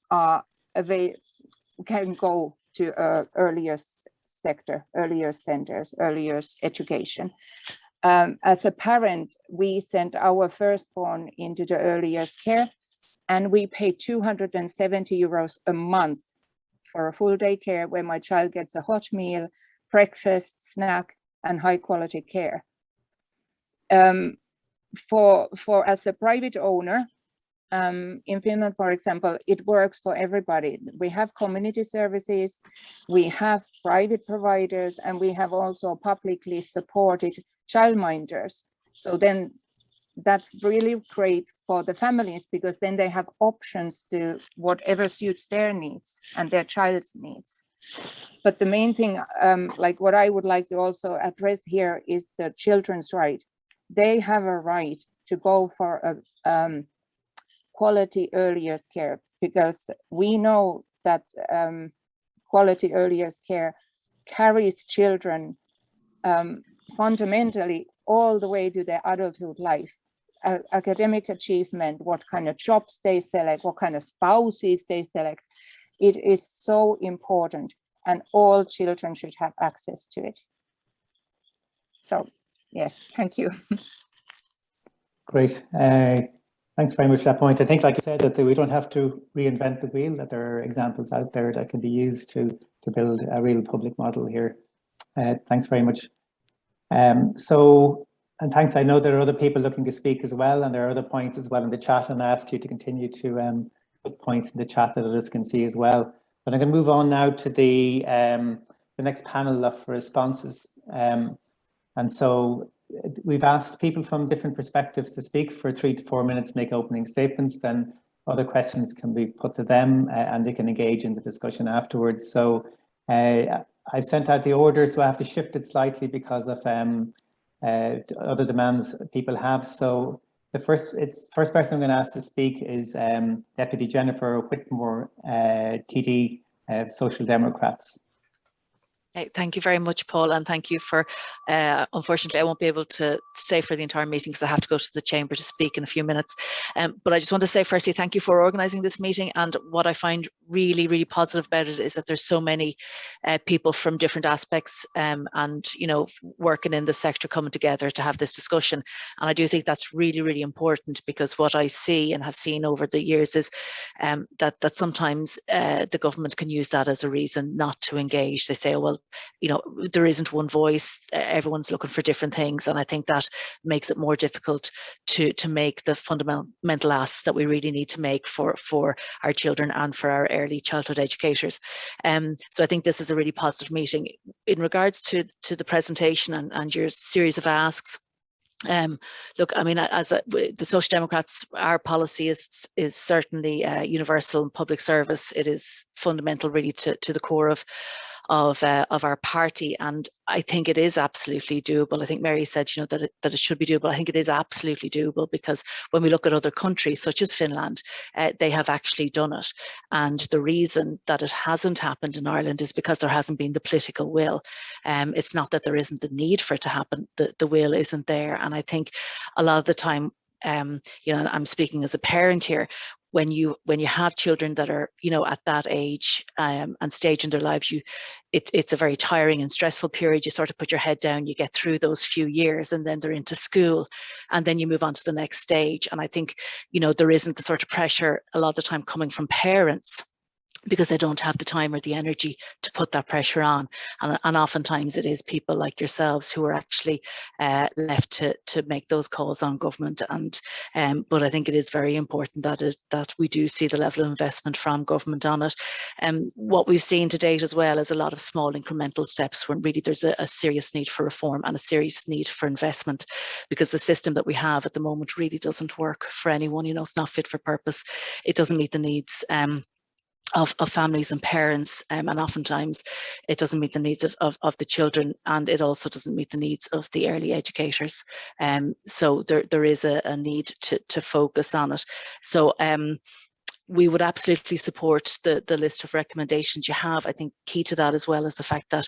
can go to earlier sector, earlier centers, earlier education. As a parent, we sent our firstborn into the early years care, and we pay 270 euros a month for a full day care where my child gets a hot meal, breakfast, snack, and high quality care. For as a private owner, in Finland, for example, it works for everybody. We have community services, we have private providers, and we have also publicly supported childminders. So then that's really great for the families, because then they have options to whatever suits their needs and their child's needs. But the main thing, like what I would like to also address here, is the children's right. They have a right to go for a quality early years care, because we know that quality early years care carries children fundamentally all the way to their adulthood life. Academic achievement, what kind of jobs they select, what kind of spouses they select. It is so important, and all children should have access to it. So, yes, thank you. Great. Thanks very much for that point. I think, like I said, that we don't have to reinvent the wheel, that there are examples out there that can be used to build a real public model here. Thanks very much. And thanks, I know there are other people looking to speak as well, and there are other points as well in the chat, and I ask you to continue to put points in the chat that others can see as well. But I'm going to move on now to the next panel of responses. And so we've asked people from different perspectives to speak for 3 to 4 minutes, make opening statements, then other questions can be put to them and they can engage in the discussion afterwards. So I've sent out the order, so I have to shift it slightly because of other demands people have. So the first person I'm going to ask to speak is Deputy Jennifer Whitmore, TD, Social Democrats. Okay, thank you very much, Paul, and thank you for, unfortunately, I won't be able to stay for the entire meeting because I have to go to the chamber to speak in a few minutes. But I just want to say firstly, thank you for organising this meeting. And what I find really, really positive about it is that there's so many people from different aspects and, you know, working in the sector coming together to have this discussion. And I do think that's really, really important, because what I see and have seen over the years is that sometimes the government can use that as a reason not to engage. They say, oh, well, you know, there isn't one voice, everyone's looking for different things. And I think that makes it more difficult to make the fundamental asks that we really need to make for our children and for our early childhood educators. So I think this is a really positive meeting. In regards to the presentation and your series of asks, look, I mean, as the Social Democrats, our policy is certainly universal and public service. It is fundamental, really, to the core of our party, and I think it is absolutely doable. I think Mary said, you know, that it should be doable. I think it is absolutely doable, because when we look at other countries such as Finland, they have actually done it, and the reason that it hasn't happened in Ireland is because there hasn't been the political will. It's not that there isn't the need for it to happen; the will isn't there, and I think a lot of the time, you know, I'm speaking as a parent here. When you have children that are, you know, at that age and stage in their lives, it's a very tiring and stressful period. You sort of put your head down, you get through those few years, and then they're into school, and then you move on to the next stage. And I think, you know, there isn't the sort of pressure a lot of the time coming from parents, because they don't have the time or the energy to put that pressure on. And oftentimes it is people like yourselves who are actually left to make those calls on government. But I think it is very important that we do see the level of investment from government on it. What we've seen to date as well is a lot of small incremental steps when really there's a serious need for reform and a serious need for investment, because the system that we have at the moment really doesn't work for anyone. You know, it's not fit for purpose. It doesn't meet the needs of families and parents, and oftentimes it doesn't meet the needs of the children, and it also doesn't meet the needs of the early educators. So there is a need to focus on it. So we would absolutely support the list of recommendations you have. I think key to that as well is the fact that,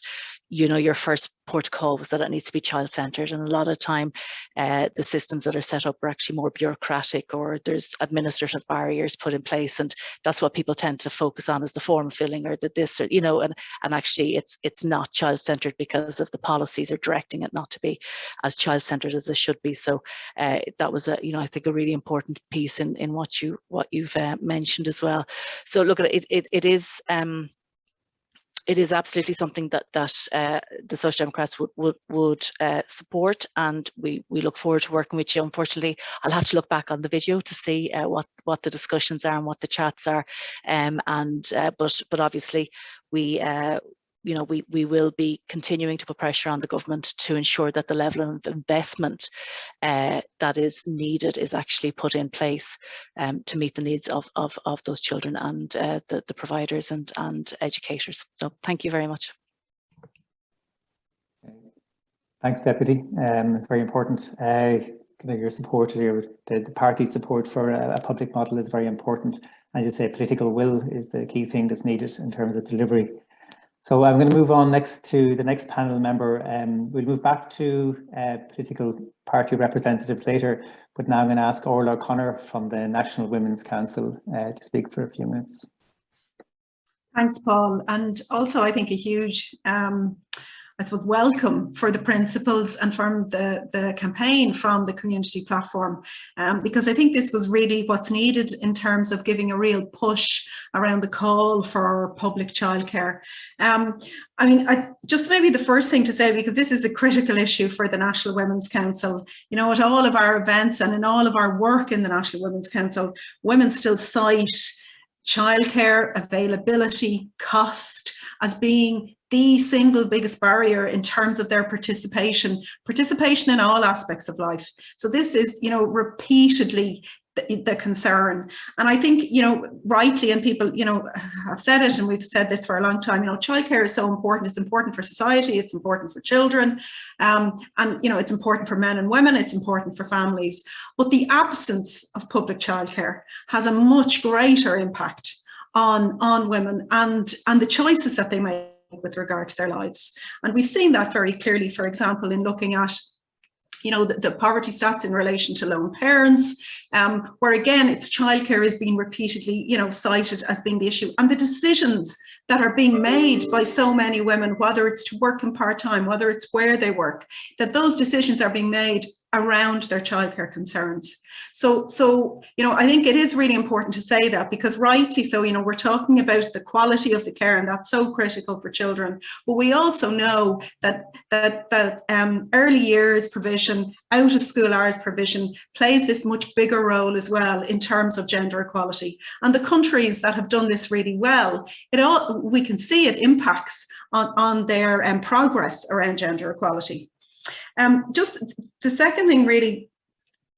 you know, your first port of call was that it needs to be child-centred, and a lot of time the systems that are set up are actually more bureaucratic, or there's administrative barriers put in place, and that's what people tend to focus on, is the form filling or the this, or, you know, and actually it's not child-centred because of the policies are directing it not to be as child-centred as it should be. So that was you know, I think a really important piece in what you've mentioned as well. So look, it is absolutely something that the Social Democrats would support, and we look forward to working with you. Unfortunately, I'll have to look back on the video to see what the discussions are and what the chats are, but obviously we you know, we will be continuing to put pressure on the government to ensure that the level of investment that is needed is actually put in place to meet the needs of those children and the providers and educators. So thank you very much. Thanks, Deputy. It's very important. Your support, the party's support for a public model is very important. As you say, political will is the key thing that's needed in terms of delivery. So I'm going to move on next to the next panel member. We'll move back to political party representatives later, but now I'm going to ask Orla O'Connor from the National Women's Council to speak for a few minutes. Thanks, Paul. And also, I think a huge, I suppose, welcome for the principles and from the campaign from the community platform, because I think this was really what's needed in terms of giving a real push around the call for public childcare. I mean, just maybe the first thing to say, because this is a critical issue for the National Women's Council, you know, at all of our events and in all of our work in the National Women's Council, women still cite childcare availability, cost as being the single biggest barrier in terms of their participation in all aspects of life. So this is, you know, repeatedly the concern. And I think, you know, rightly, and people, you know, have said it, and we've said this for a long time, you know, childcare is so important. It's important for society, it's important for children, and, you know, it's important for men and women, it's important for families. But the absence of public childcare has a much greater impact on women and the choices that they make. with regard to their lives. And we've seen that very clearly, for example, in looking at the poverty stats in relation to lone parents, where again, it's childcare is being repeatedly, cited as being the issue, and the decisions that are being made by so many women, whether it's to work in part-time, whether it's where they work, that those decisions are being made around their childcare concerns. So I think it is really important to say that, because rightly so, we're talking about the quality of the care, and that's so critical for children. But we also know that early years provision, out of school hours provision plays this much bigger role as well in terms of gender equality. And the countries that have done this really well, we can see it impacts on their progress around gender equality. Just the second thing really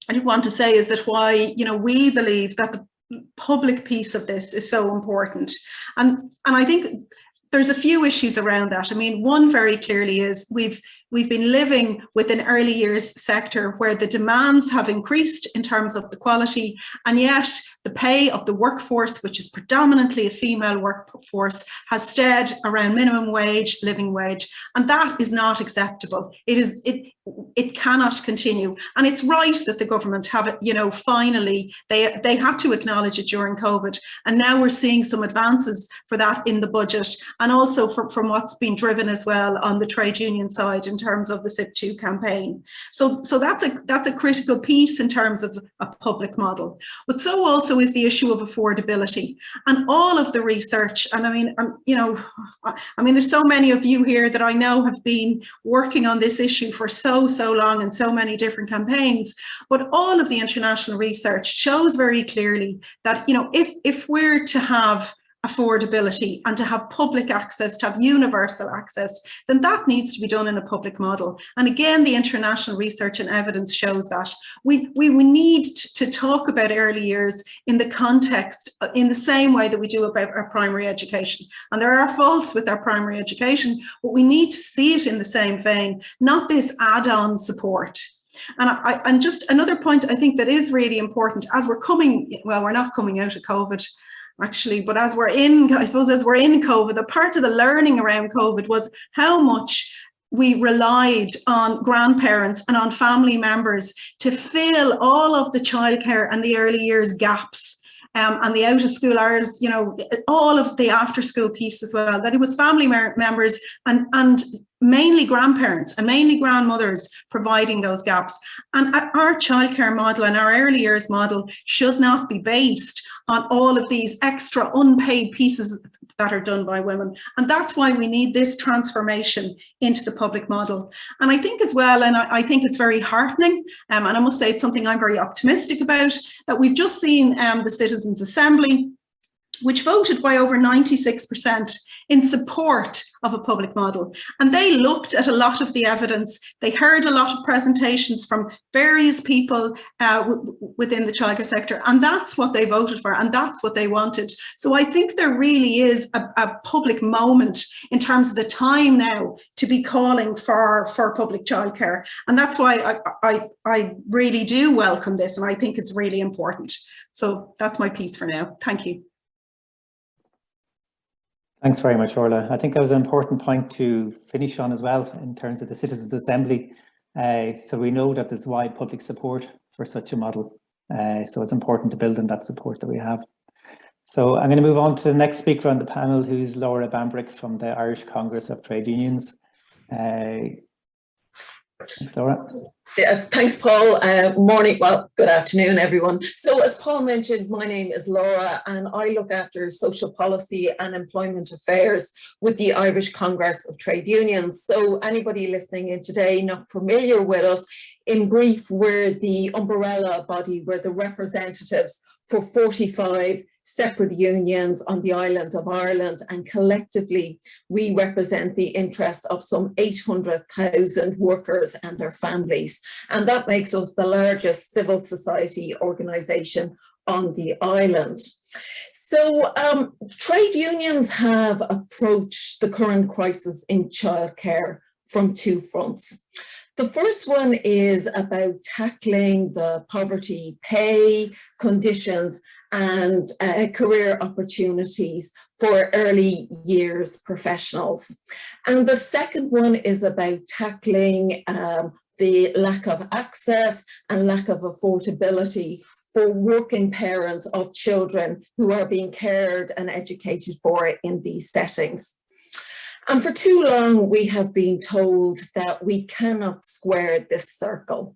I want to say is that why we believe that the public piece of this is so important, and I think there's a few issues around that. I mean, one very clearly is we've been living with an early years sector where the demands have increased in terms of the quality, and yet the pay of the workforce, which is predominantly a female workforce, has stayed around minimum wage, living wage, and that is not acceptable. It cannot continue, and it's right that the government have it. Finally, they had to acknowledge it during COVID, and now we're seeing some advances for that in the budget, and also from what's been driven as well on the trade union side in terms of the SIP2 campaign. So that's a critical piece in terms of a public model. But so also is the issue of affordability, and all of the research. And I mean, there's so many of you here that I know have been working on this issue for so long and so many different campaigns. But all of the international research shows very clearly that if we're to have affordability and to have public access, to have universal access, then that needs to be done in a public model. And again, the international research and evidence shows that we need to talk about early years in the context, in the same way that we do about our primary education. And there are faults with our primary education, but we need to see it in the same vein, not this add-on support. And just another point I think that is really important as we're we're not coming out of COVID, actually, but as we're in COVID, the part of the learning around COVID was how much we relied on grandparents and on family members to fill all of the childcare and the early years gaps, and the out of school hours, all of the after school piece as well, that it was family members and mainly grandparents and mainly grandmothers providing those gaps. And our childcare model and our early years model should not be based on all of these extra unpaid pieces that are done by women. And that's why we need this transformation into the public model. And I think as well, and I think it's very heartening, and I must say it's something I'm very optimistic about, that we've just seen the Citizens' Assembly, which voted by over 96% in support of a public model. And they looked at a lot of the evidence. They heard a lot of presentations from various people within the childcare sector, and that's what they voted for, and that's what they wanted. So I think there really is a public moment in terms of the time now to be calling for public childcare. And that's why I really do welcome this, and I think it's really important. So that's my piece for now. Thank you. Thanks very much, Orla. I think that was an important point to finish on as well in terms of the Citizens' Assembly. So we know that there's wide public support for such a model. So it's important to build on that support that we have. So I'm going to move on to the next speaker on the panel, who's Laura Bambrick from the Irish Congress of Trade Unions. Thanks, Laura. Yeah, thanks, Paul. Good afternoon, everyone. So as Paul mentioned, my name is Laura, and I look after social policy and employment affairs with the Irish Congress of Trade Unions. So anybody listening in today not familiar with us, in brief, we're the umbrella body, we're the representatives for 45 separate unions on the island of Ireland, and collectively we represent the interests of some 800,000 workers and their families, and that makes us the largest civil society organisation on the island. So trade unions have approached the current crisis in childcare from two fronts. The first one is about tackling the poverty pay conditions and career opportunities for early years professionals. And the second one is about tackling the lack of access and lack of affordability for working parents of children who are being cared and educated for in these settings. And for too long, we have been told that we cannot square this circle,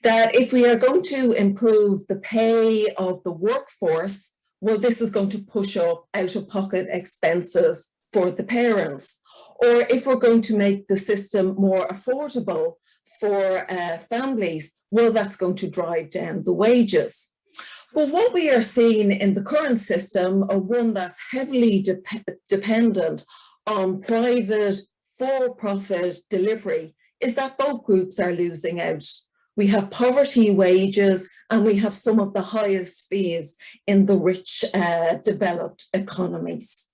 that if we are going to improve the pay of the workforce, well, this is going to push up out-of-pocket expenses for the parents. Or if we're going to make the system more affordable for families, well, that's going to drive down the wages. Well, what we are seeing in the current system, one that's heavily dependent on private for-profit delivery, is that both groups are losing out. We have poverty wages and we have some of the highest fees in the rich developed economies.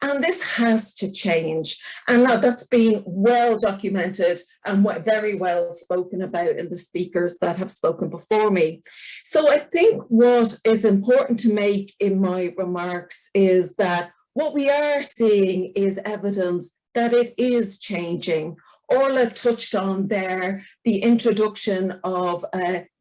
And this has to change. And now that's been well documented and very well spoken about in the speakers that have spoken before me. So I think what is important to make in my remarks is that what we are seeing is evidence that it is changing. Orla touched on there the introduction of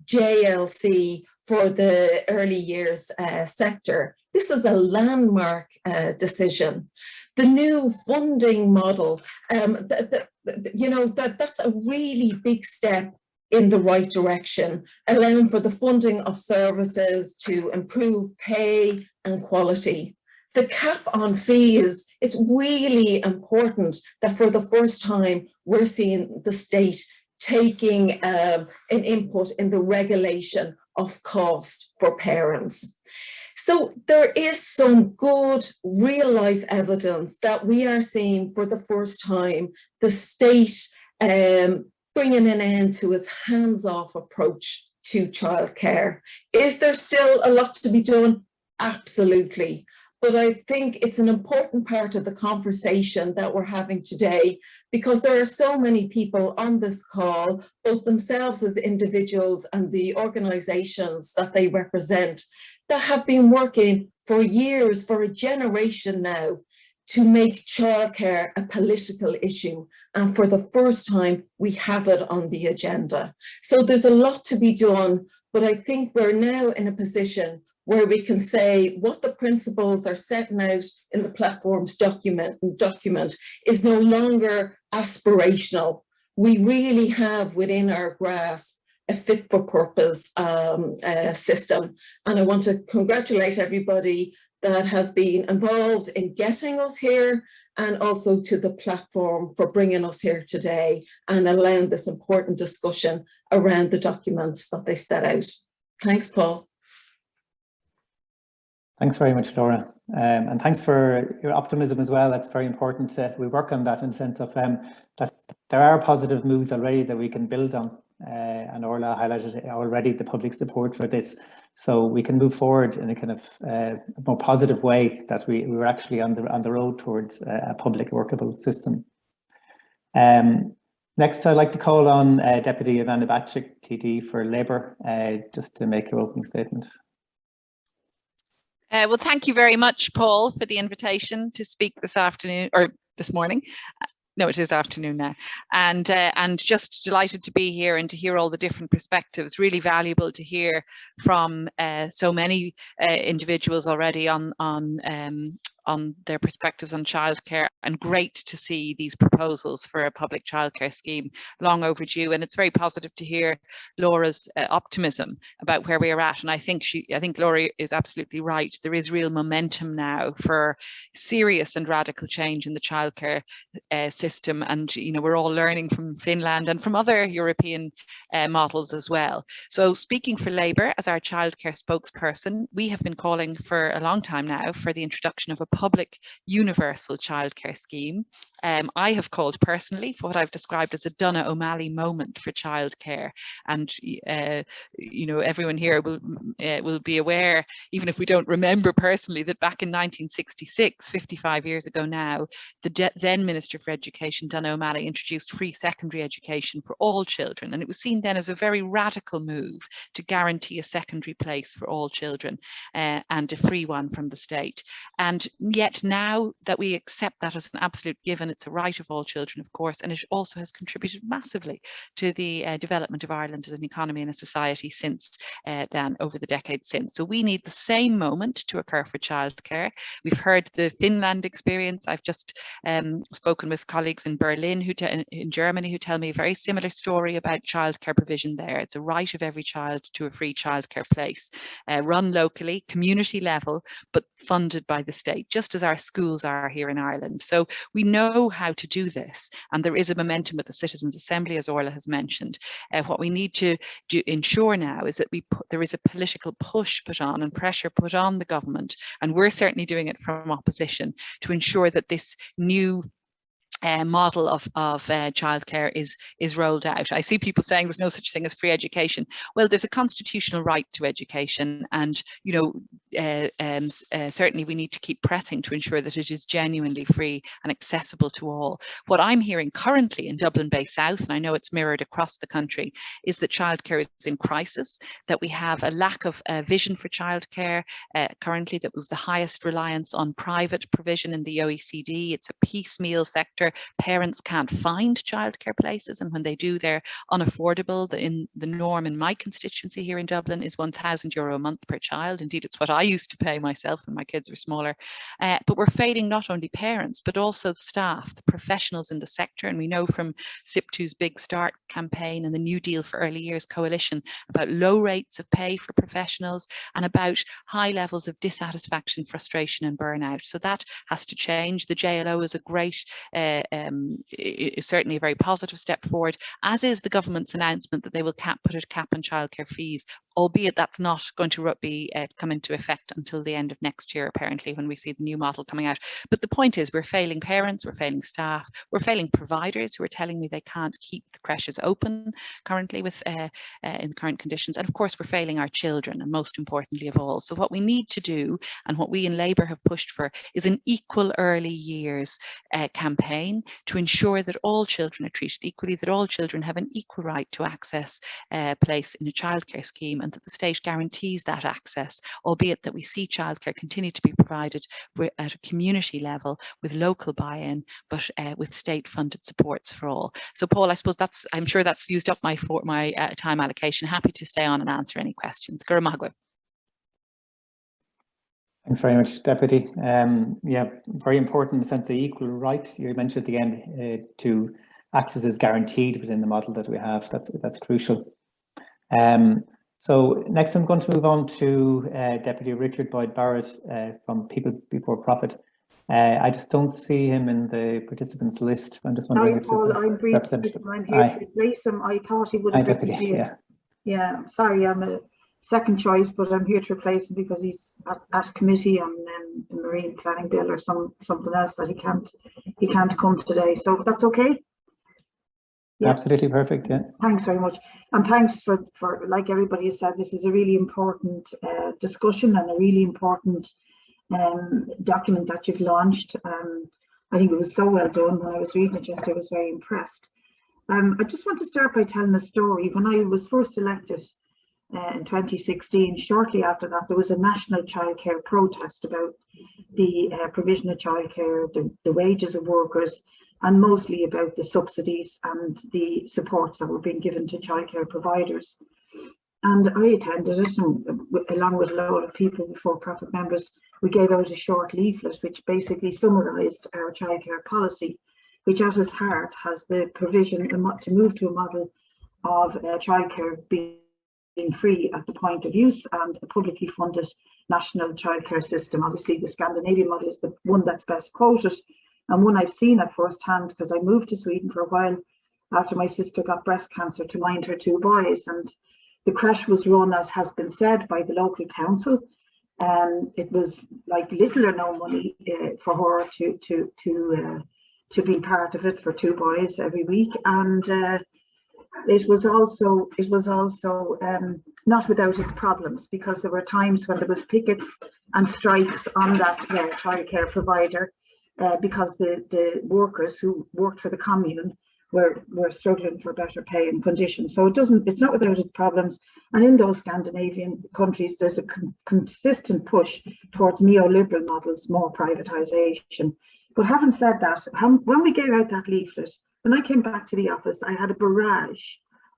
JLC for the early years sector. This is a landmark decision. The new funding model, that's a really big step in the right direction, allowing for the funding of services to improve pay and quality. The cap on fees, it's really important that for the first time, we're seeing the state taking an input in the regulation of cost for parents. So there is some good real life evidence that we are seeing for the first time the state bringing an end to its hands-off approach to childcare. Is there still a lot to be done? Absolutely. But I think it's an important part of the conversation that we're having today, because there are so many people on this call, both themselves as individuals and the organisations that they represent, that have been working for years, for a generation now, to make childcare a political issue. And for the first time, we have it on the agenda. So there's a lot to be done, but I think we're now in a position where we can say what the principles are setting out in the platform's document is no longer aspirational. We really have within our grasp a fit for purpose system. And I want to congratulate everybody that has been involved in getting us here, and also to the platform for bringing us here today and allowing this important discussion around the documents that they set out. Thanks, Paul. Thanks very much, Laura. And thanks for your optimism as well. That's very important that we work on that in the sense of that there are positive moves already that we can build on. And Orla highlighted already the public support for this. So we can move forward in a kind of more positive way, that we were actually on the road towards a public workable system. Next, I'd like to call on Deputy Ivana Bacik, TD for Labour, just to make her opening statement. Well, thank you very much, Paul, for the invitation to speak this afternoon, or this morning. No, it is afternoon now. And just delighted to be here and to hear all the different perspectives. Really valuable to hear from so many individuals already on their perspectives on childcare, and great to see these proposals for a public childcare scheme, long overdue. And it's very positive to hear Laura's optimism about where we are at. And I think Laura is absolutely right. There is real momentum now for serious and radical change in the childcare system. And we're all learning from Finland and from other European models as well. So speaking for Labour as our childcare spokesperson, we have been calling for a long time now for the introduction of a public universal childcare scheme. I have called personally for what I've described as a Donna O'Malley moment for childcare, and you know, everyone here will be aware, even if we don't remember personally, that back in 1966, 55 years ago now, the then Minister for Education, Donna O'Malley, introduced free secondary education for all children, and it was seen then as a very radical move to guarantee a secondary place for all children, and a free one from the state. And yet now that we accept that as an absolute given, it's a right of all children, of course, and it also has contributed massively to the development of Ireland as an economy and a society since then, over the decades since. So we need the same moment to occur for childcare. We've heard the Finland experience. I've just spoken with colleagues in Berlin, in Germany, who tell me a very similar story about childcare provision there. It's a right of every child to a free childcare place, run locally, community level, but funded by the state, just as our schools are here in Ireland. So we know how to do this, and there is a momentum at the Citizens' Assembly, as Orla has mentioned. What we need to ensure now is that there is a political push put on and pressure put on the government, and we're certainly doing it from opposition, to ensure that this new model of childcare is rolled out. I see people saying there's no such thing as free education. Well, there's a constitutional right to education, and you know, certainly we need to keep pressing to ensure that it is genuinely free and accessible to all. What I'm hearing currently in Dublin Bay South, and I know it's mirrored across the country, is that childcare is in crisis, that we have a lack of vision for childcare currently, that we have the highest reliance on private provision in the OECD. It's a piecemeal sector. Parents can't find childcare places, and when they do, they're unaffordable. The norm in my constituency here in Dublin is €1,000 a month per child. Indeed, it's what I used to pay myself when my kids were smaller. But we're failing not only parents, but also staff, the professionals in the sector. And we know from SIP2's Big Start campaign and the New Deal for Early Years Coalition about low rates of pay for professionals and about high levels of dissatisfaction, frustration and burnout. So that has to change. The JLO is a great is certainly a very positive step forward, as is the government's announcement that they will put a cap on childcare fees, albeit that's not going to come into effect until the end of next year, apparently, when we see the new model coming out. But the point is, we're failing parents, we're failing staff, we're failing providers who are telling me they can't keep the creches open currently in current conditions. And of course, we're failing our children, and most importantly of all. So what we need to do, and what we in Labour have pushed for, is an equal early years campaign to ensure that all children are treated equally, that all children have an equal right to access a place in a childcare scheme, and that the state guarantees that access, albeit that we see childcare continue to be provided at a community level with local buy-in, but with state-funded supports for all. So Paul, I suppose I'm sure that's used up my time allocation. Happy to stay on and answer any questions. Gurmagwe. Thanks very much, Deputy. Yeah, very important in the sense the equal right you mentioned at the end to access is guaranteed within the model that we have. That's crucial. So next I'm going to move on to Deputy Richard Boyd Barrett from People Before Profit. I just don't see him in the participants list. I'm just wondering if there's a representative. I'm here to replace him. I thought he would have been here. Yeah, sorry, I'm a second choice, but I'm here to replace him because he's at committee on the Marine Planning Bill or something else that he can't come today. So that's okay. Yeah. Absolutely perfect. Yeah. Thanks very much, and thanks for like everybody has said, this is a really important discussion and a really important document that you've launched. I think it was so well done. When I was reading it yesterday, I was very impressed. I just want to start by telling a story. When I was first elected in 2016, shortly after that, there was a national childcare protest about the provision of childcare, the wages of workers, and mostly about the subsidies and the supports that were being given to childcare providers. And I attended it, and along with a lot of people before profit members, we gave out a short leaflet which basically summarised our childcare policy, which at its heart has the provision to move to a model of childcare being free at the point of use and a publicly funded national childcare system. Obviously, the Scandinavian model is the one that's best quoted, and one I've seen at first hand because I moved to Sweden for a while after my sister got breast cancer to mind her two boys, and the creche was run, as has been said, by the local council. It was like little or no money for her to be part of it for 2 boys every week, and it was also not without its problems, because there were times when there was pickets and strikes on that childcare provider because the workers who worked for the commune were struggling for better pay and conditions. So it's not without its problems. And in those Scandinavian countries, there's a consistent push towards neoliberal models, more privatization. But having said that, when we gave out that leaflet, when I came back to the office, I had a barrage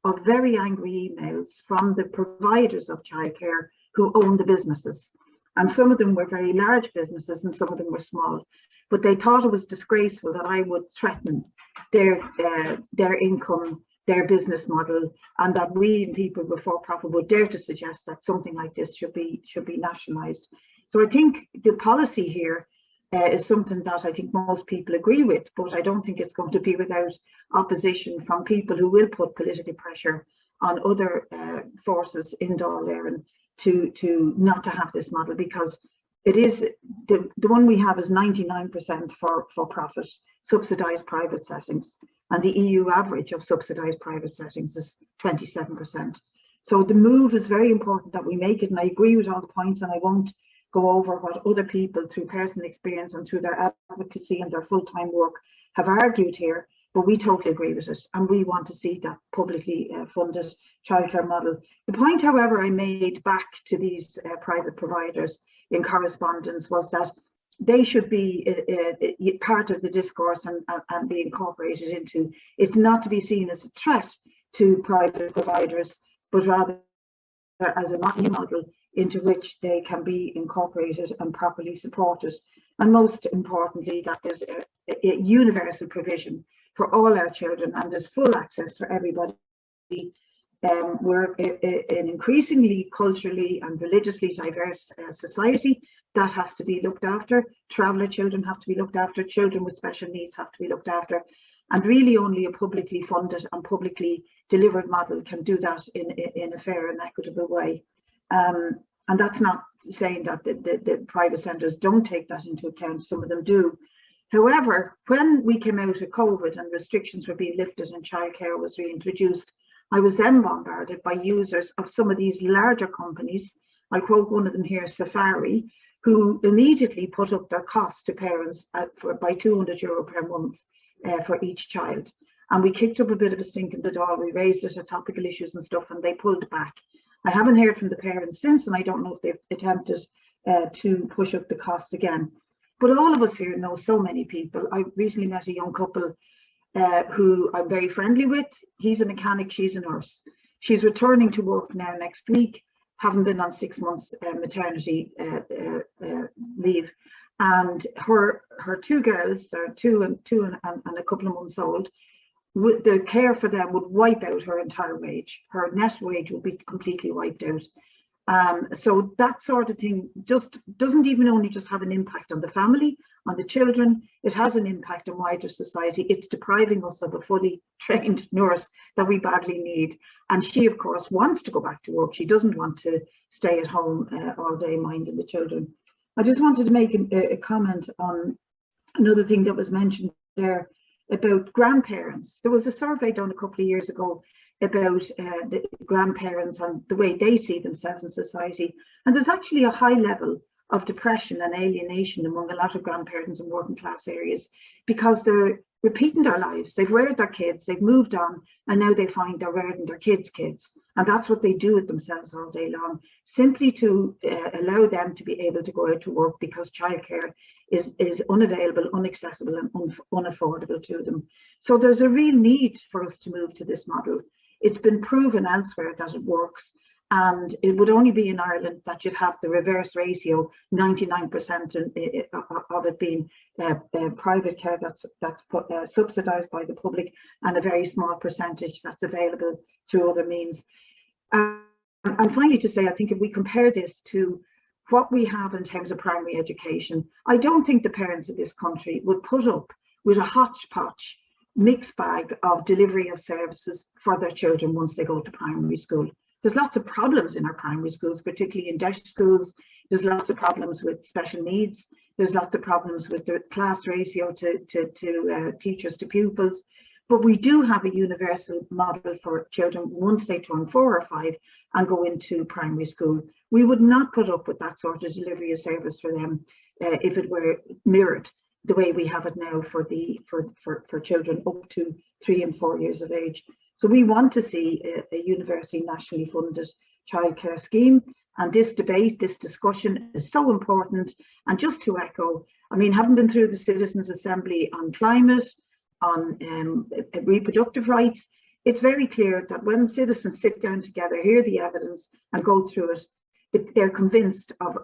of very angry emails from the providers of childcare who own the businesses. And some of them were very large businesses and some of them were small. But they thought it was disgraceful that I would threaten their income, their business model, and that we people with for-profit would dare to suggest that something like this should be nationalised. So I think the policy here is something that I think most people agree with, but I don't think it's going to be without opposition from people who will put political pressure on other forces in Dáil Éireann to not to have this model, because it is the one we have is 99% for profit, subsidised private settings, and the EU average of subsidised private settings is 27%. So the move is very important that we make it, and I agree with all the points, and I won't go over what other people through personal experience and through their advocacy and their full-time work have argued here, but we totally agree with it, and we want to see that publicly funded childcare model. The point, however, I made back to these private providers in correspondence was that they should be part of the discourse and be incorporated into. It's not to be seen as a threat to private providers, but rather as a new model into which they can be incorporated and properly supported. And most importantly, that there's a universal provision for all our children and there's full access for everybody. We're an increasingly culturally and religiously diverse society that has to be looked after. Traveller children have to be looked after, children with special needs have to be looked after, and really only a publicly funded and publicly delivered model can do that in a fair and equitable way. And that's not saying that the private centres don't take that into account, some of them do. However, when we came out of COVID and restrictions were being lifted and childcare was reintroduced, I was then bombarded by users of some of these larger companies. I quote one of them here, Safari, who immediately put up their costs to parents by €200 per month for each child. And we kicked up a bit of a stink in the door. We raised it at topical issues and stuff, and they pulled back. I haven't heard from the parents since, and I don't know if they've attempted to push up the costs again. But all of us here know so many people. I recently met a young couple who I'm very friendly with. He's a mechanic, she's a nurse. She's returning to work now next week, having been on 6 months maternity leave. And her 2 girls, they're two and a couple of months old, the care for them would wipe out her entire wage. Her net wage would be completely wiped out. So that sort of thing just doesn't even only just have an impact on the family, on the children, it has an impact on wider society. It's depriving us of a fully trained nurse that we badly need. And she, of course, wants to go back to work. She doesn't want to stay at home all day minding the children. I just wanted to make a comment on another thing that was mentioned there about grandparents. There was a survey done a couple of years ago about the grandparents and the way they see themselves in society. And there's actually a high level of depression and alienation among a lot of grandparents in working class areas because they're repeating their lives. They've reared their kids, they've moved on, and now they find they're rearing their kids' kids. And that's what they do with themselves all day long, simply to allow them to be able to go out to work because childcare is unavailable, inaccessible, and unaffordable to them. So there's a real need for us to move to this model. It's been proven elsewhere that it works, and it would only be in Ireland that you'd have the reverse ratio, 99% of it being private care that's subsidised by the public, and a very small percentage that's available through other means. And finally to say, I think if we compare this to what we have in terms of primary education, I don't think the parents of this country would put up with a hodgepodge mixed bag of delivery of services for their children once they go to primary school. There's lots of problems in our primary schools, particularly in DEIS schools. There's lots of problems with special needs. There's lots of problems with the class ratio to teachers to pupils. But we do have a universal model for children once they turn 4 or 5 and go into primary school. We would not put up with that sort of delivery of service for them if it were mirrored the way we have it now for children up to 3 and 4 years of age. So we want to see a universally nationally funded childcare scheme. And this debate, this discussion is so important. And just to echo, I mean, having been through the Citizens' Assembly on climate, on reproductive rights, it's very clear that when citizens sit down together, hear the evidence and go through it, they're convinced of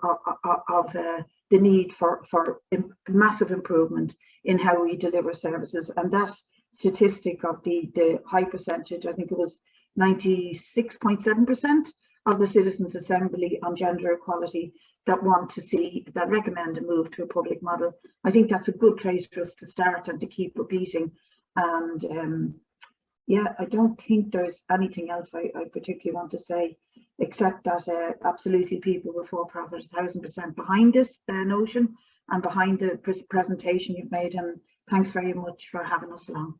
the need for massive improvement in how we deliver services. And that statistic of the high percentage, I think it was 96.7% of the Citizens' Assembly on gender equality that want to see, that recommend a move to a public model. I think that's a good place for us to start and to keep repeating. And yeah, I don't think there's anything else I particularly want to say, except that absolutely people with for-profit 1000% behind this notion and behind the presentation you've made. And thanks very much for having us along.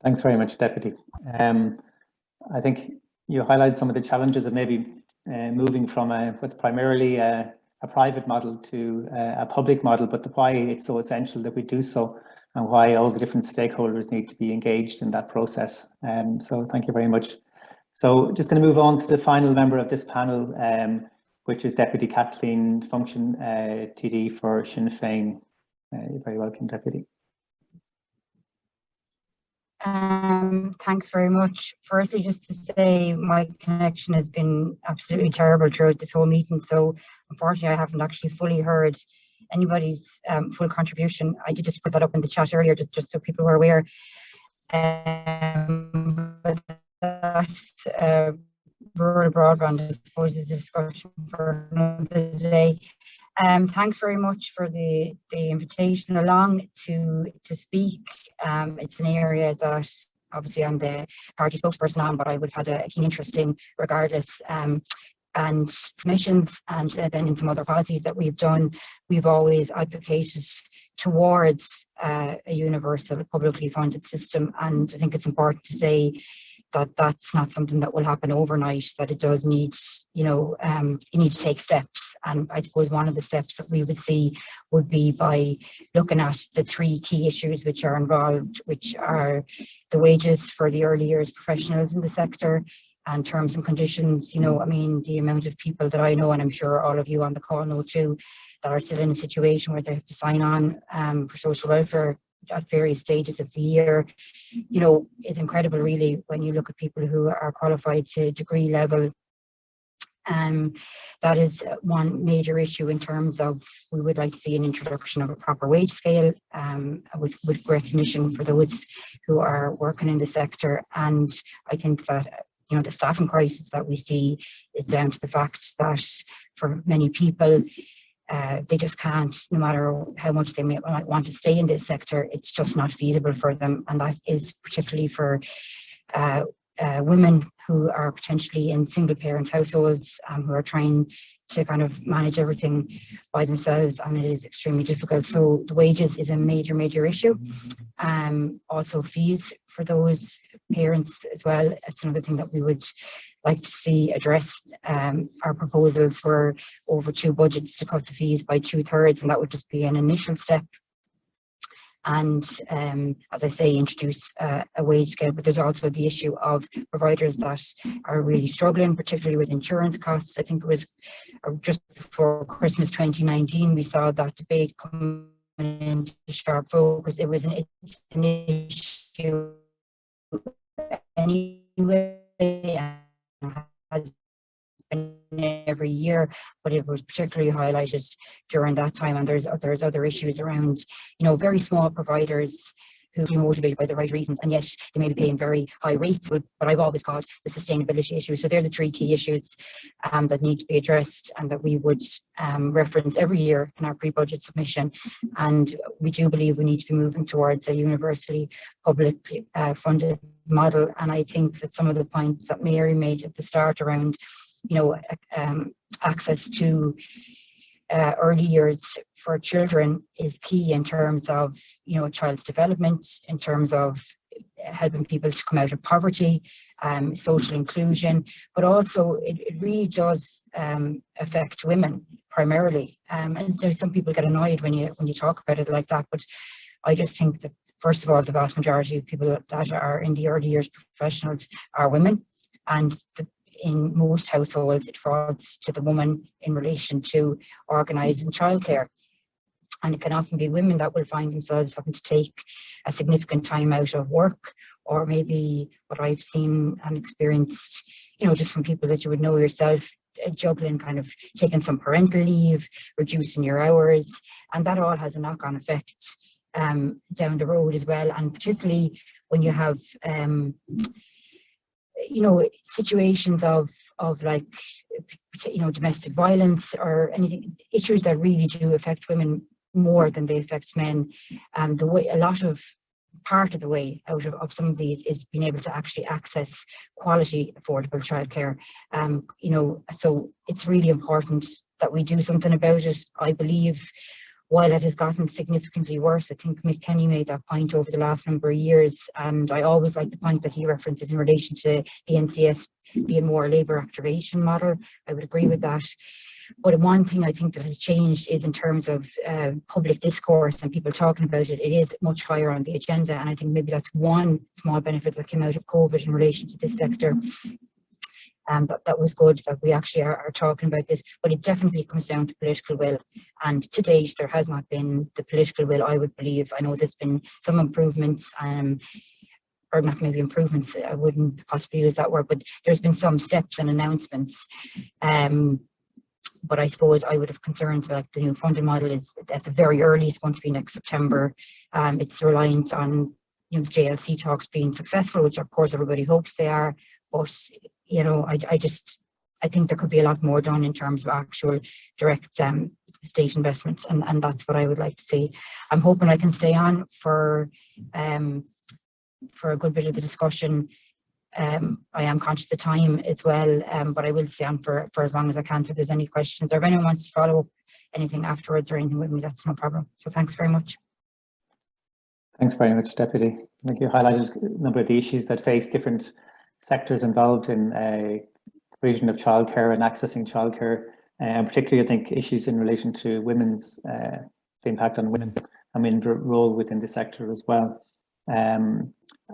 Thanks very much, Deputy. I think you highlight some of the challenges of maybe moving from what's primarily a private model to a public model, but why it's so essential that we do so and why all the different stakeholders need to be engaged in that process. So thank you very much. So just going to move on to the final member of this panel, which is Deputy Kathleen Function, TD for Sinn Féin. You're very welcome, Deputy. Thanks very much. Firstly, just to say my connection has been absolutely terrible throughout this whole meeting, so unfortunately I haven't actually fully heard anybody's full contribution. I did just put that up in the chat earlier, just so people were aware. But that's rural broadband, I suppose, is a discussion for another day. Thanks very much for the invitation along to speak. It's an area that obviously I'm the party spokesperson on, but I would have had a keen interest in regardless. And commissions and then in some other policies that we've done, we've always advocated towards a universal publicly funded system. And I think it's important to say that that's not something that will happen overnight, that it does need, you need to take steps. And I suppose one of the steps that we would see would be by looking at the 3 key issues which are involved, which are the wages for the early years professionals in the sector and terms and conditions. I mean, the amount of people that I know, and I'm sure all of you on the call know too, that are still in a situation where they have to sign on for social welfare at various stages of the year, it's incredible really when you look at people who are qualified to degree level. That is one major issue in terms of we would like to see an introduction of a proper wage scale with recognition for those who are working in the sector. And I think that the staffing crisis that we see is down to the fact that for many people they just can't, no matter how much they might want to stay in this sector, it's just not feasible for them. And that is particularly for women who are potentially in single parent households who are trying to kind of manage everything by themselves, and it is extremely difficult. So the wages is a major issue. Also fees for those parents as well. It's another thing that we would like to see addressed. Our proposals were over 2 budgets to cut the fees by 2/3, and that would just be an initial step. And as I say, introduce a wage scale. But there's also the issue of providers that are really struggling, particularly with insurance costs. I think it was just before Christmas 2019, we saw that debate coming into sharp focus. It's an issue anyway, and has been every year, but it was particularly highlighted during that time. And there's other issues around, very small providers who are motivated by the right reasons, and yet they may be paying very high rates, but I've always called the sustainability issue. So they're the three key issues that need to be addressed, and that we would reference every year in our pre-budget submission. And we do believe we need to be moving towards a universally public funded model. And I think that some of the points that Mary made at the start around, you know, access to early years for children is key in terms of, you know, a child's development, in terms of helping people to come out of poverty, social inclusion, but also it really does affect women primarily. And there's some people get annoyed when you talk about it like that, but I just think that, first of all, the vast majority of people that are in the early years professionals are women, and in most households it falls to the woman in relation to organising childcare. And it can often be women that will find themselves having to take a significant time out of work, or maybe what I've seen and experienced, you know, just from people that you would know yourself, juggling kind of taking some parental leave, reducing your hours, and that all has a knock-on effect down the road as well. And particularly when you have you know, situations of like, you know, domestic violence or anything, issues that really do affect women more than they affect men. And the way, part of the way out of some of these is being able to actually access quality, affordable childcare. You know, so it's really important that we do something about it. I believe while it has gotten significantly worse, I think Mick Kenny made that point over the last number of years, and I always like the point that he references in relation to the NCS being more a labour activation model. I would agree with that. But one thing I think that has changed is in terms of public discourse and people talking about it, it is much higher on the agenda, and I think maybe that's one small benefit that came out of COVID in relation to this sector. That was good that we actually are talking about this, but it definitely comes down to political will, and to date there has not been the political will, I would believe. I know there's been some improvements, or not maybe improvements, I wouldn't possibly use that word, but there's been some steps and announcements. But I suppose I would have concerns about the new funding model. Is at the very early, it's going to be next September. It's reliant on, you know, the JLC talks being successful, which of course everybody hopes they are, but you know, I think there could be a lot more done in terms of actual direct state investments, and that's what I would like to see. I'm hoping I can stay on for a good bit of the discussion. I am conscious of time as well, but I will stay on for as long as I can. So if there's any questions, or if anyone wants to follow up anything afterwards or anything with me, that's no problem. So thanks very much. Thanks very much, Deputy. I think you highlighted a number of the issues that face different sectors involved in provision of childcare and accessing childcare, and particularly I think issues in relation to women's, the impact on women and women's role within the sector as well. And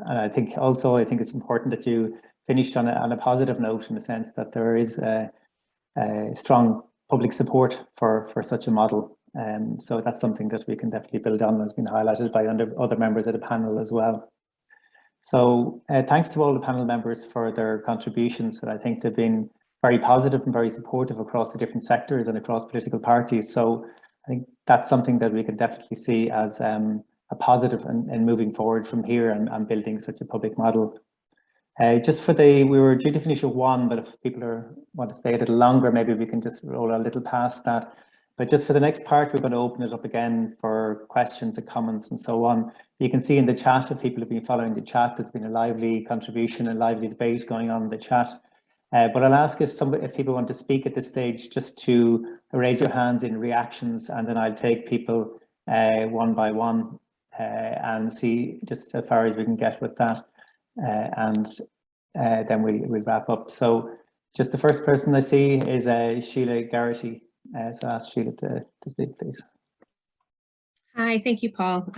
I think also, I think it's important that you finished on a positive note, in the sense that there is a strong public support for such a model. So that's something that we can definitely build on, has been highlighted by other members of the panel as well. So thanks to all the panel members for their contributions, and I think they've been very positive and very supportive across the different sectors and across political parties. So I think that's something that we can definitely see as a positive and moving forward from here and building such a public model. Just for we were due to finish at 1, but if people want to stay a little longer, maybe we can just roll a little past that. But just for the next part, we're going to open it up again for questions and comments and so on. You can see in the chat, if people have been following the chat, there's been a lively contribution and lively debate going on in the chat. But I'll ask if people want to speak at this stage, just to raise your hands in reactions, and then I'll take people one by one and see just how far as we can get with that. And then we'll wrap up. So just the first person I see is Sheila Garrity. So I'll ask Sheila to speak, please. Hi, thank you, Paul.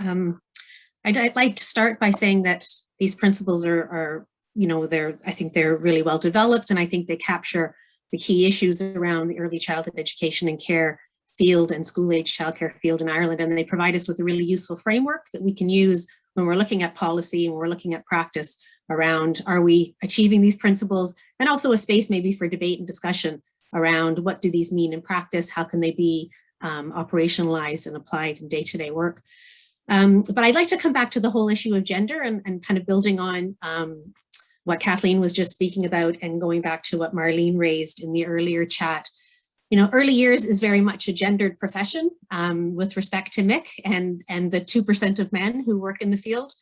I'd like to start by saying that these principles are you know, I think they're really well developed, and I think they capture the key issues around the early childhood education and care field and school-age childcare field in Ireland, and they provide us with a really useful framework that we can use when we're looking at policy and we're looking at practice around, are we achieving these principles, and also a space maybe for debate and discussion around what do these mean in practice, how can they be operationalized and applied in day-to-day work. But I'd like to come back to the whole issue of gender and kind of building on what Kathleen was just speaking about and going back to what Marlene raised in the earlier chat. You know, early years is very much a gendered profession with respect to MIC and the 2% of men who work in the field.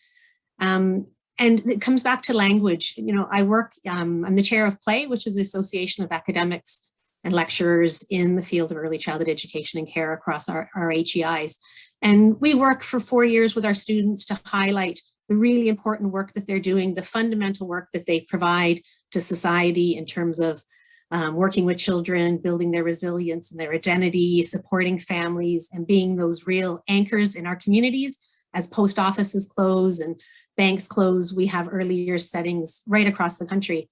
And it comes back to language. You know, I'm the chair of PLAY, which is the Association of Academics and Lecturers in the field of early childhood education and care across our HEIs. And we work for 4 years with our students to highlight the really important work that they're doing, the fundamental work that they provide to society in terms of working with children, building their resilience and their identity, supporting families, and being those real anchors in our communities. As post offices close and banks close, we have early years settings right across the country.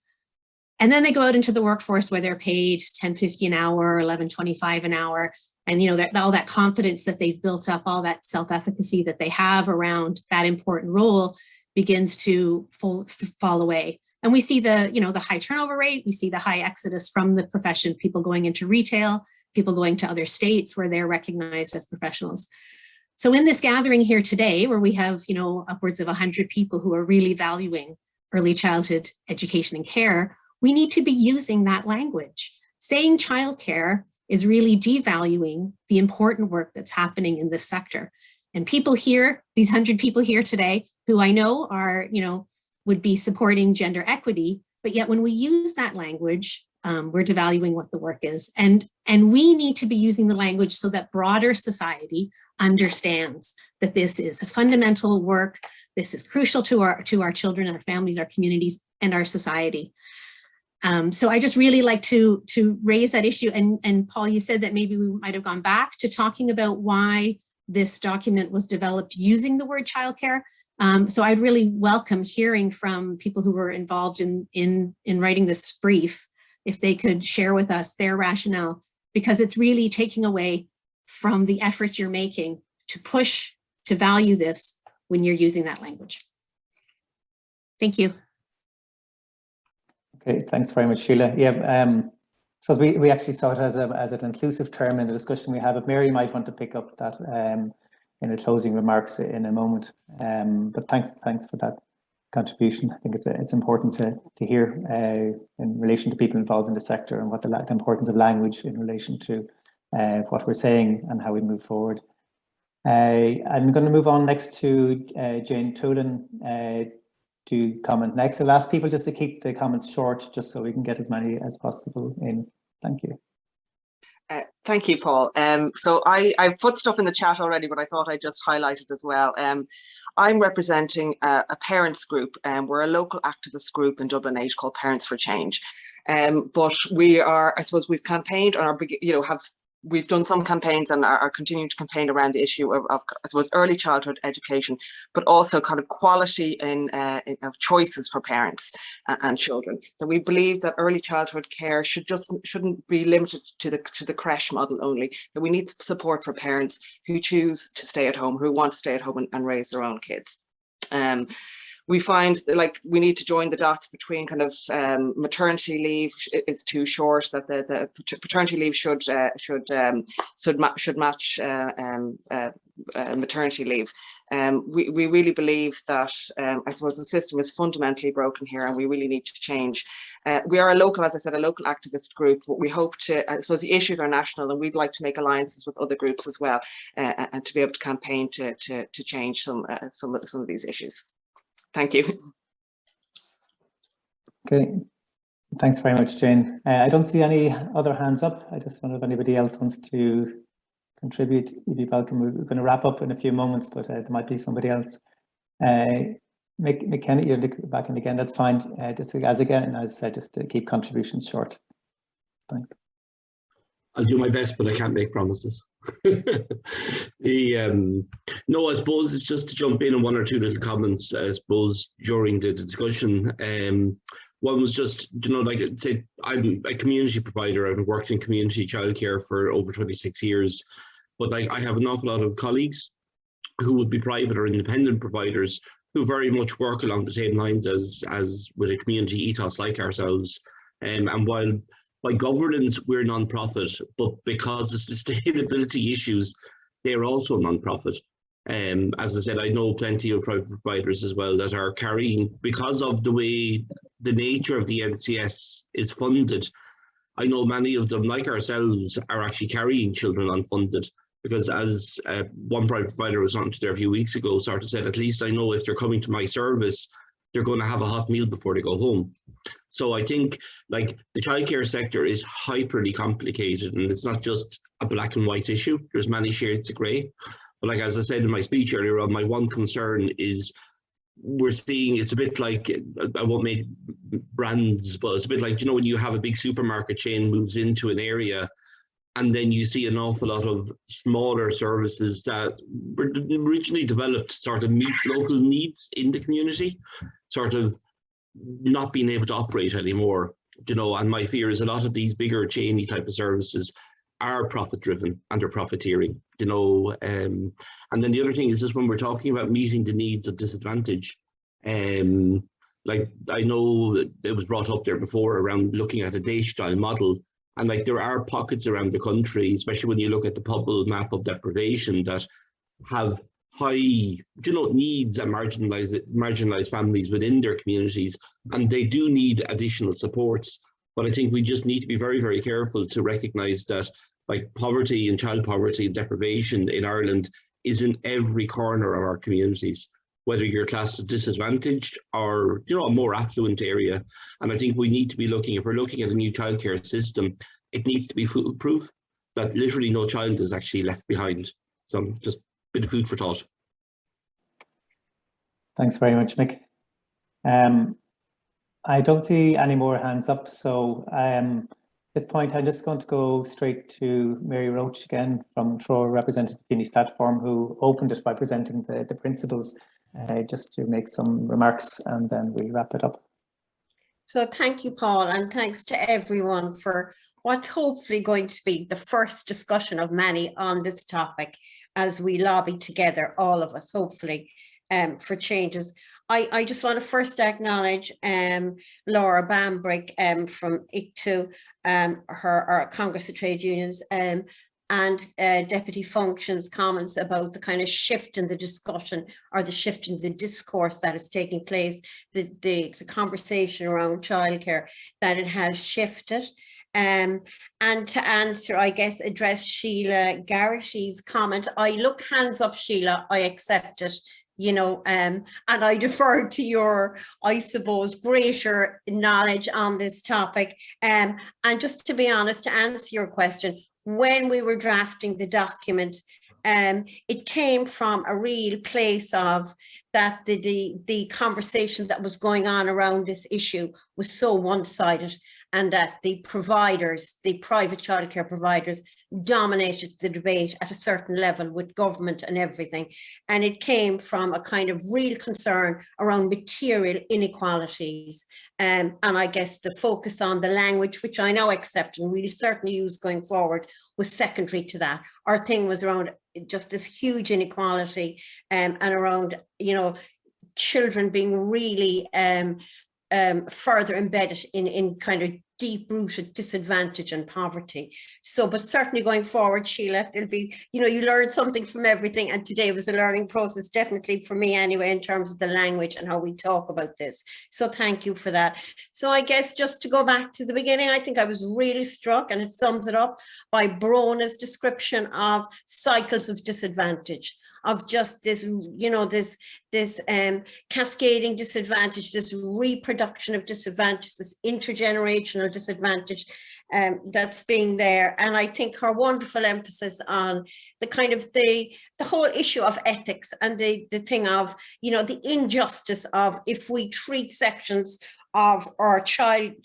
And then they go out into the workforce where they're paid $10.50 an hour, $11.25 an hour. And you know, all that confidence that they've built up, all that self-efficacy that they have around that important role begins to fall away. And we see the, you know, the high turnover rate, we see the high exodus from the profession, people going into retail, people going to other states where they're recognized as professionals. So in this gathering here today, where we have, you know, upwards of 100 people who are really valuing early childhood education and care, we need to be using that language. Saying childcare is really devaluing the important work that's happening in this sector. And people here, these 100 people here today, who I know are, you know, would be supporting gender equity, but yet when we use that language, we're devaluing what the work is. And we need to be using the language so that broader society understands that this is a fundamental work, this is crucial to our children, our families, our communities, and our society. So I just really like to raise that issue. And Paul, you said that maybe we might have gone back to talking about why this document was developed using the word childcare. So I'd really welcome hearing from people who were involved in writing this brief, if they could share with us their rationale, because it's really taking away from the efforts you're making to push, to value this when you're using that language. Thank you. Okay, thanks very much, Sheila. Yeah, so we actually saw it as an inclusive term in the discussion we had, but Mary might want to pick up that in the closing remarks in a moment. But thanks for that contribution. I think it's important to hear in relation to people involved in the sector and what the importance of language in relation to what we're saying and how we move forward. I'm going to move on next to Jane Tolan to comment next. I'll ask people just to keep the comments short, just so we can get as many as possible in. Thank you. Thank you, Paul. So I've put stuff in the chat already, but I thought I'd just highlight it as well. I'm representing a parents group, and we're a local activist group in Dublin 8 called Parents for Change. But we are, I suppose, we've campaigned on our, we've done some campaigns and are continuing to campaign around the issue of I suppose, early childhood education, but also kind of quality of choices for parents and children. That we believe that early childhood care shouldn't be limited to the creche model only. That we need support for parents who choose to stay at home, who want to stay at home and raise their own kids. We find like we need to join the dots between kind of maternity leave is too short, that the paternity leave should match maternity leave. We really believe that I suppose the system is fundamentally broken here, and we really need to change. We are a local, as I said, a local activist group, but we hope to, I suppose the issues are national, and we'd like to make alliances with other groups as well, and to be able to campaign to change some of these issues. Thank you. Okay, thanks very much, Jane. I don't see any other hands up. I just wonder if anybody else wants to contribute. You'd be welcome. We're going to wrap up in a few moments, but there might be somebody else. McKenna, you're back in again. That's fine. Just as I said, just to keep contributions short. Thanks. I'll do my best, but I can't make promises. No, I suppose it's just to jump in on one or two little comments, I suppose, during the discussion. One was just, like say, I'm a community provider. I've worked in community childcare for over 26 years, but I have an awful lot of colleagues who would be private or independent providers who very much work along the same lines as with a community ethos like ourselves. And while by governance, we're non-profit, but because of sustainability issues, they're also non-profit. As I said, I know plenty of private providers as well that are carrying, because of the way the nature of the NCS is funded. I know many of them, like ourselves, are actually carrying children unfunded, because as one private provider was on to there a few weeks ago, sort of said, at least I know if they're coming to my service, they're going to have a hot meal before they go home. So I think, like, the childcare sector is hyperly complicated, and it's not just a black and white issue. There's many shades of grey. But like, as I said in my speech earlier on, my one concern is we're seeing, it's a bit like, I won't make brands, but it's a bit like, you know, when you have a big supermarket chain moves into an area, and then you see an awful lot of smaller services that were originally developed to sort of meet local needs in the community, sort of not being able to operate anymore, you know. And my fear is a lot of these bigger chainy type of services are profit driven and they're profiteering, you know. And then the other thing is just when we're talking about meeting the needs of disadvantage, like, I know it was brought up there before around looking at a day style model, and like, there are pockets around the country, especially when you look at the Public map of deprivation, that have high, you know, needs and marginalized families within their communities, and they do need additional supports. But I think we just need to be very, very careful to recognize that, like, poverty and child poverty and deprivation in Ireland is in every corner of our communities, whether you're classed as disadvantaged or, you know, a more affluent area. And I think we need to be looking, if we're looking at a new childcare system, it needs to be foolproof, that literally no child is actually left behind. So just a bit of food for thought. Thanks very much, Mick. I don't see any more hands up, so at this point I'm just going to go straight to Mary Roach again from Truro, representing the Community Platform, who opened it by presenting the principles, just to make some remarks, and then we'll wrap it up. So thank you, Paul, and thanks to everyone for what's hopefully going to be the first discussion of many on this topic as we lobby together, all of us, hopefully, for changes. I just want to first acknowledge Laura Bambrick from ICTU, our Congress of Trade Unions, and Deputy Function's comments about the kind of shift in the discussion, or the shift in the discourse that is taking place, the conversation around childcare, that it has shifted. And to answer, I guess, address Sheila Garrishy's comment, I look hands up, Sheila, I accept it. You know, and I defer to your, I suppose, greater knowledge on this topic. And just to be honest, to answer your question, when we were drafting the document, it came from a real place of that the conversation that was going on around this issue was so one-sided, and that the providers, the private childcare providers, dominated the debate at a certain level with government and everything. And it came from a kind of real concern around material inequalities. And I guess the focus on the language, which I now accept and we'll certainly use going forward, was secondary to that. Our thing was around just this huge inequality, and around, you know, children being really further embedded in kind of deep-rooted disadvantage and poverty. So, but certainly going forward, Sheila, it'll be, you know, you learn something from everything, and today was a learning process, definitely for me anyway, in terms of the language and how we talk about this. So thank you for that. So I guess just to go back to the beginning, I think I was really struck, and it sums it up, by Brona's description of cycles of disadvantage, of just this, you know, this cascading disadvantage, this reproduction of disadvantage, this intergenerational disadvantage that's being there. And I think her wonderful emphasis on the kind of the whole issue of ethics, and the thing of, you know, the injustice of, if we treat sections of our child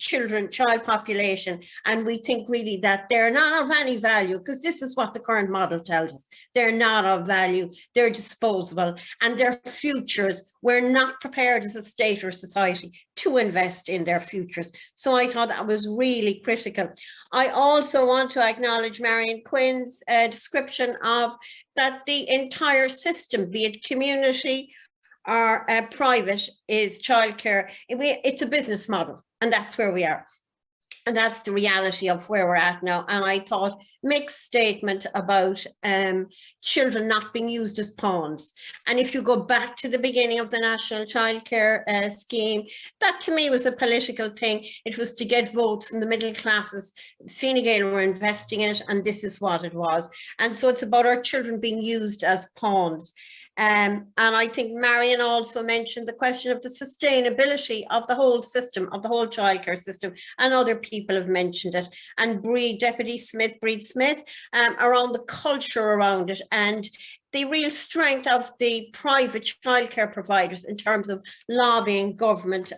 population, and we think really that they're not of any value, because this is what the current model tells us, they're not of value, they're disposable, and their futures, we're not prepared as a state or society to invest in their futures. So I thought that was really critical. I also want to acknowledge Marion Quinn's description of that the entire system, be it community or private, is childcare. It's a business model, and that's where we are. And that's the reality of where we're at now. And I thought Mick's statement about children not being used as pawns. And if you go back to the beginning of the National Childcare Scheme, that to me was a political thing. It was to get votes from the middle classes. Fine Gael were investing in it, and this is what it was. And so it's about our children being used as pawns. And I think Marion also mentioned the question of the sustainability of the whole system, of the whole childcare system, and other people have mentioned it. And Deputy Smith, around the culture around it and the real strength of the private childcare providers in terms of lobbying government,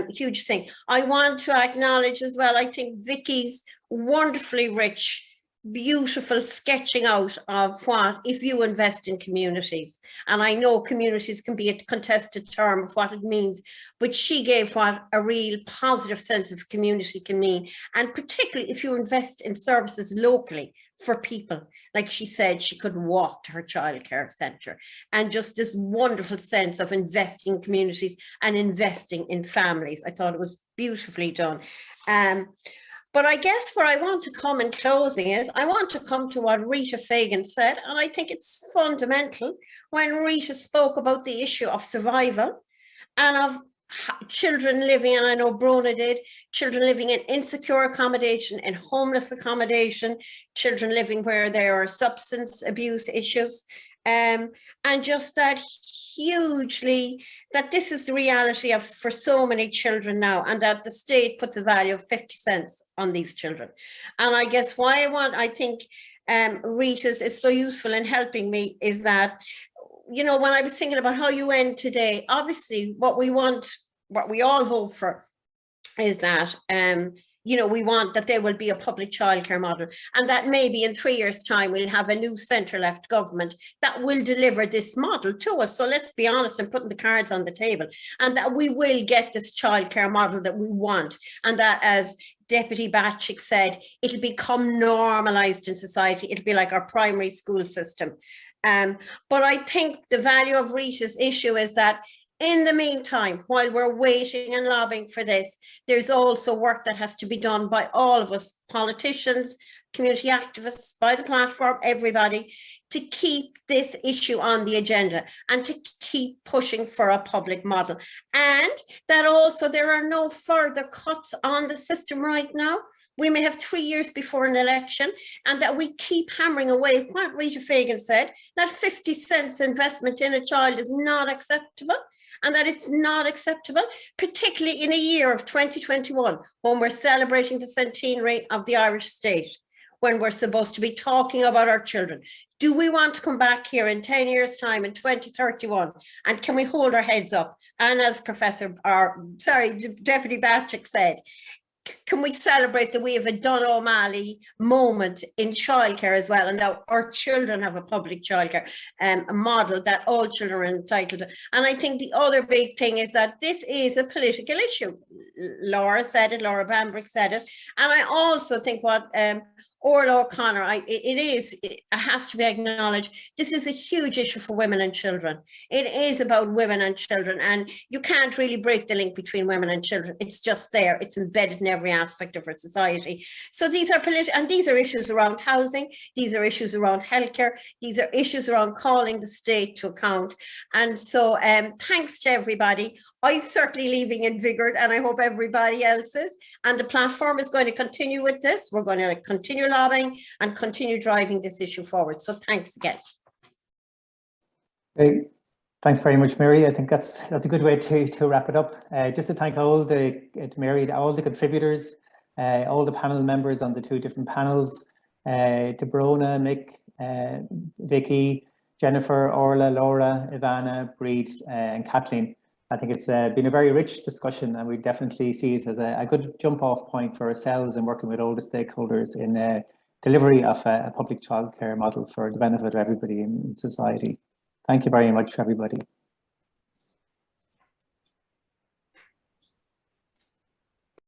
huge thing. I want to acknowledge as well, I think Vicky's wonderfully rich, beautiful sketching out of what if you invest in communities. And I know communities can be a contested term of what it means, but she gave what a real positive sense of community can mean. And particularly if you invest in services locally for people, like she said, she could walk to her childcare centre, and just this wonderful sense of investing in communities and investing in families. I thought it was beautifully done. But I guess where I want to come in closing is I want to come to what Rita Fagan said, and I think it's fundamental when Rita spoke about the issue of survival and of children living, and I know Brona did, children living in insecure accommodation, in homeless accommodation, children living where there are substance abuse issues, and just that hugely, that this is the reality of for so many children now, and that the state puts a value of 50 cents on these children. And I guess why I think Rita's is so useful in helping me is that, you know, when I was thinking about how you end today, obviously what we want, what we all hope for is that, you know, we want that there will be a public childcare model, and that maybe in 3 years' time we'll have a new centre-left government that will deliver this model to us. So let's be honest and putting the cards on the table, and that we will get this childcare model that we want, and that, as Deputy Batchik said, it'll become normalised in society. It'll be like our primary school system. But I think the value of Rita's issue is that in the meantime, while we're waiting and lobbying for this, there's also work that has to be done by all of us, politicians, community activists, by the platform, everybody, to keep this issue on the agenda and to keep pushing for a public model. And that also there are no further cuts on the system right now. We may have 3 years before an election, and that we keep hammering away what Rita Fagan said, that 50 cents investment in a child is not acceptable. And that it's not acceptable, particularly in a year of 2021, when we're celebrating the centenary of the Irish state, when we're supposed to be talking about our children. Do we want to come back here in 10 years' time in 2031? And can we hold our heads up? And as Deputy Batchik said, can we celebrate that we have a Don O'Malley moment in childcare as well, and now our children have a public childcare model that all children are entitled to. And I think the other big thing is that this is a political issue. Laura said it, Laura Bambrick said it, and I also think what Orla O'Connor, it has to be acknowledged, this is a huge issue for women and children. It is about women and children, and you can't really break the link between women and children. It's just there. It's embedded in every aspect of our society. So these are political, and these are issues around housing. These are issues around healthcare. These are issues around calling the state to account. And so thanks to everybody. I'm certainly leaving invigorated, and I hope everybody else is. And the platform is going to continue with this. We're going to continue lobbying and continue driving this issue forward. So thanks again. Great. Thanks very much, Mary. I think that's a good way to wrap it up. Just to thank all the contributors, all the panel members on the 2 different panels, to Brona, Mick, Vicky, Jennifer, Orla, Laura, Ivana, Breed, and Kathleen. I think it's been a very rich discussion, and we definitely see it as a good jump-off point for ourselves and working with all the stakeholders in delivery of a public childcare model for the benefit of everybody in society. Thank you very much, everybody.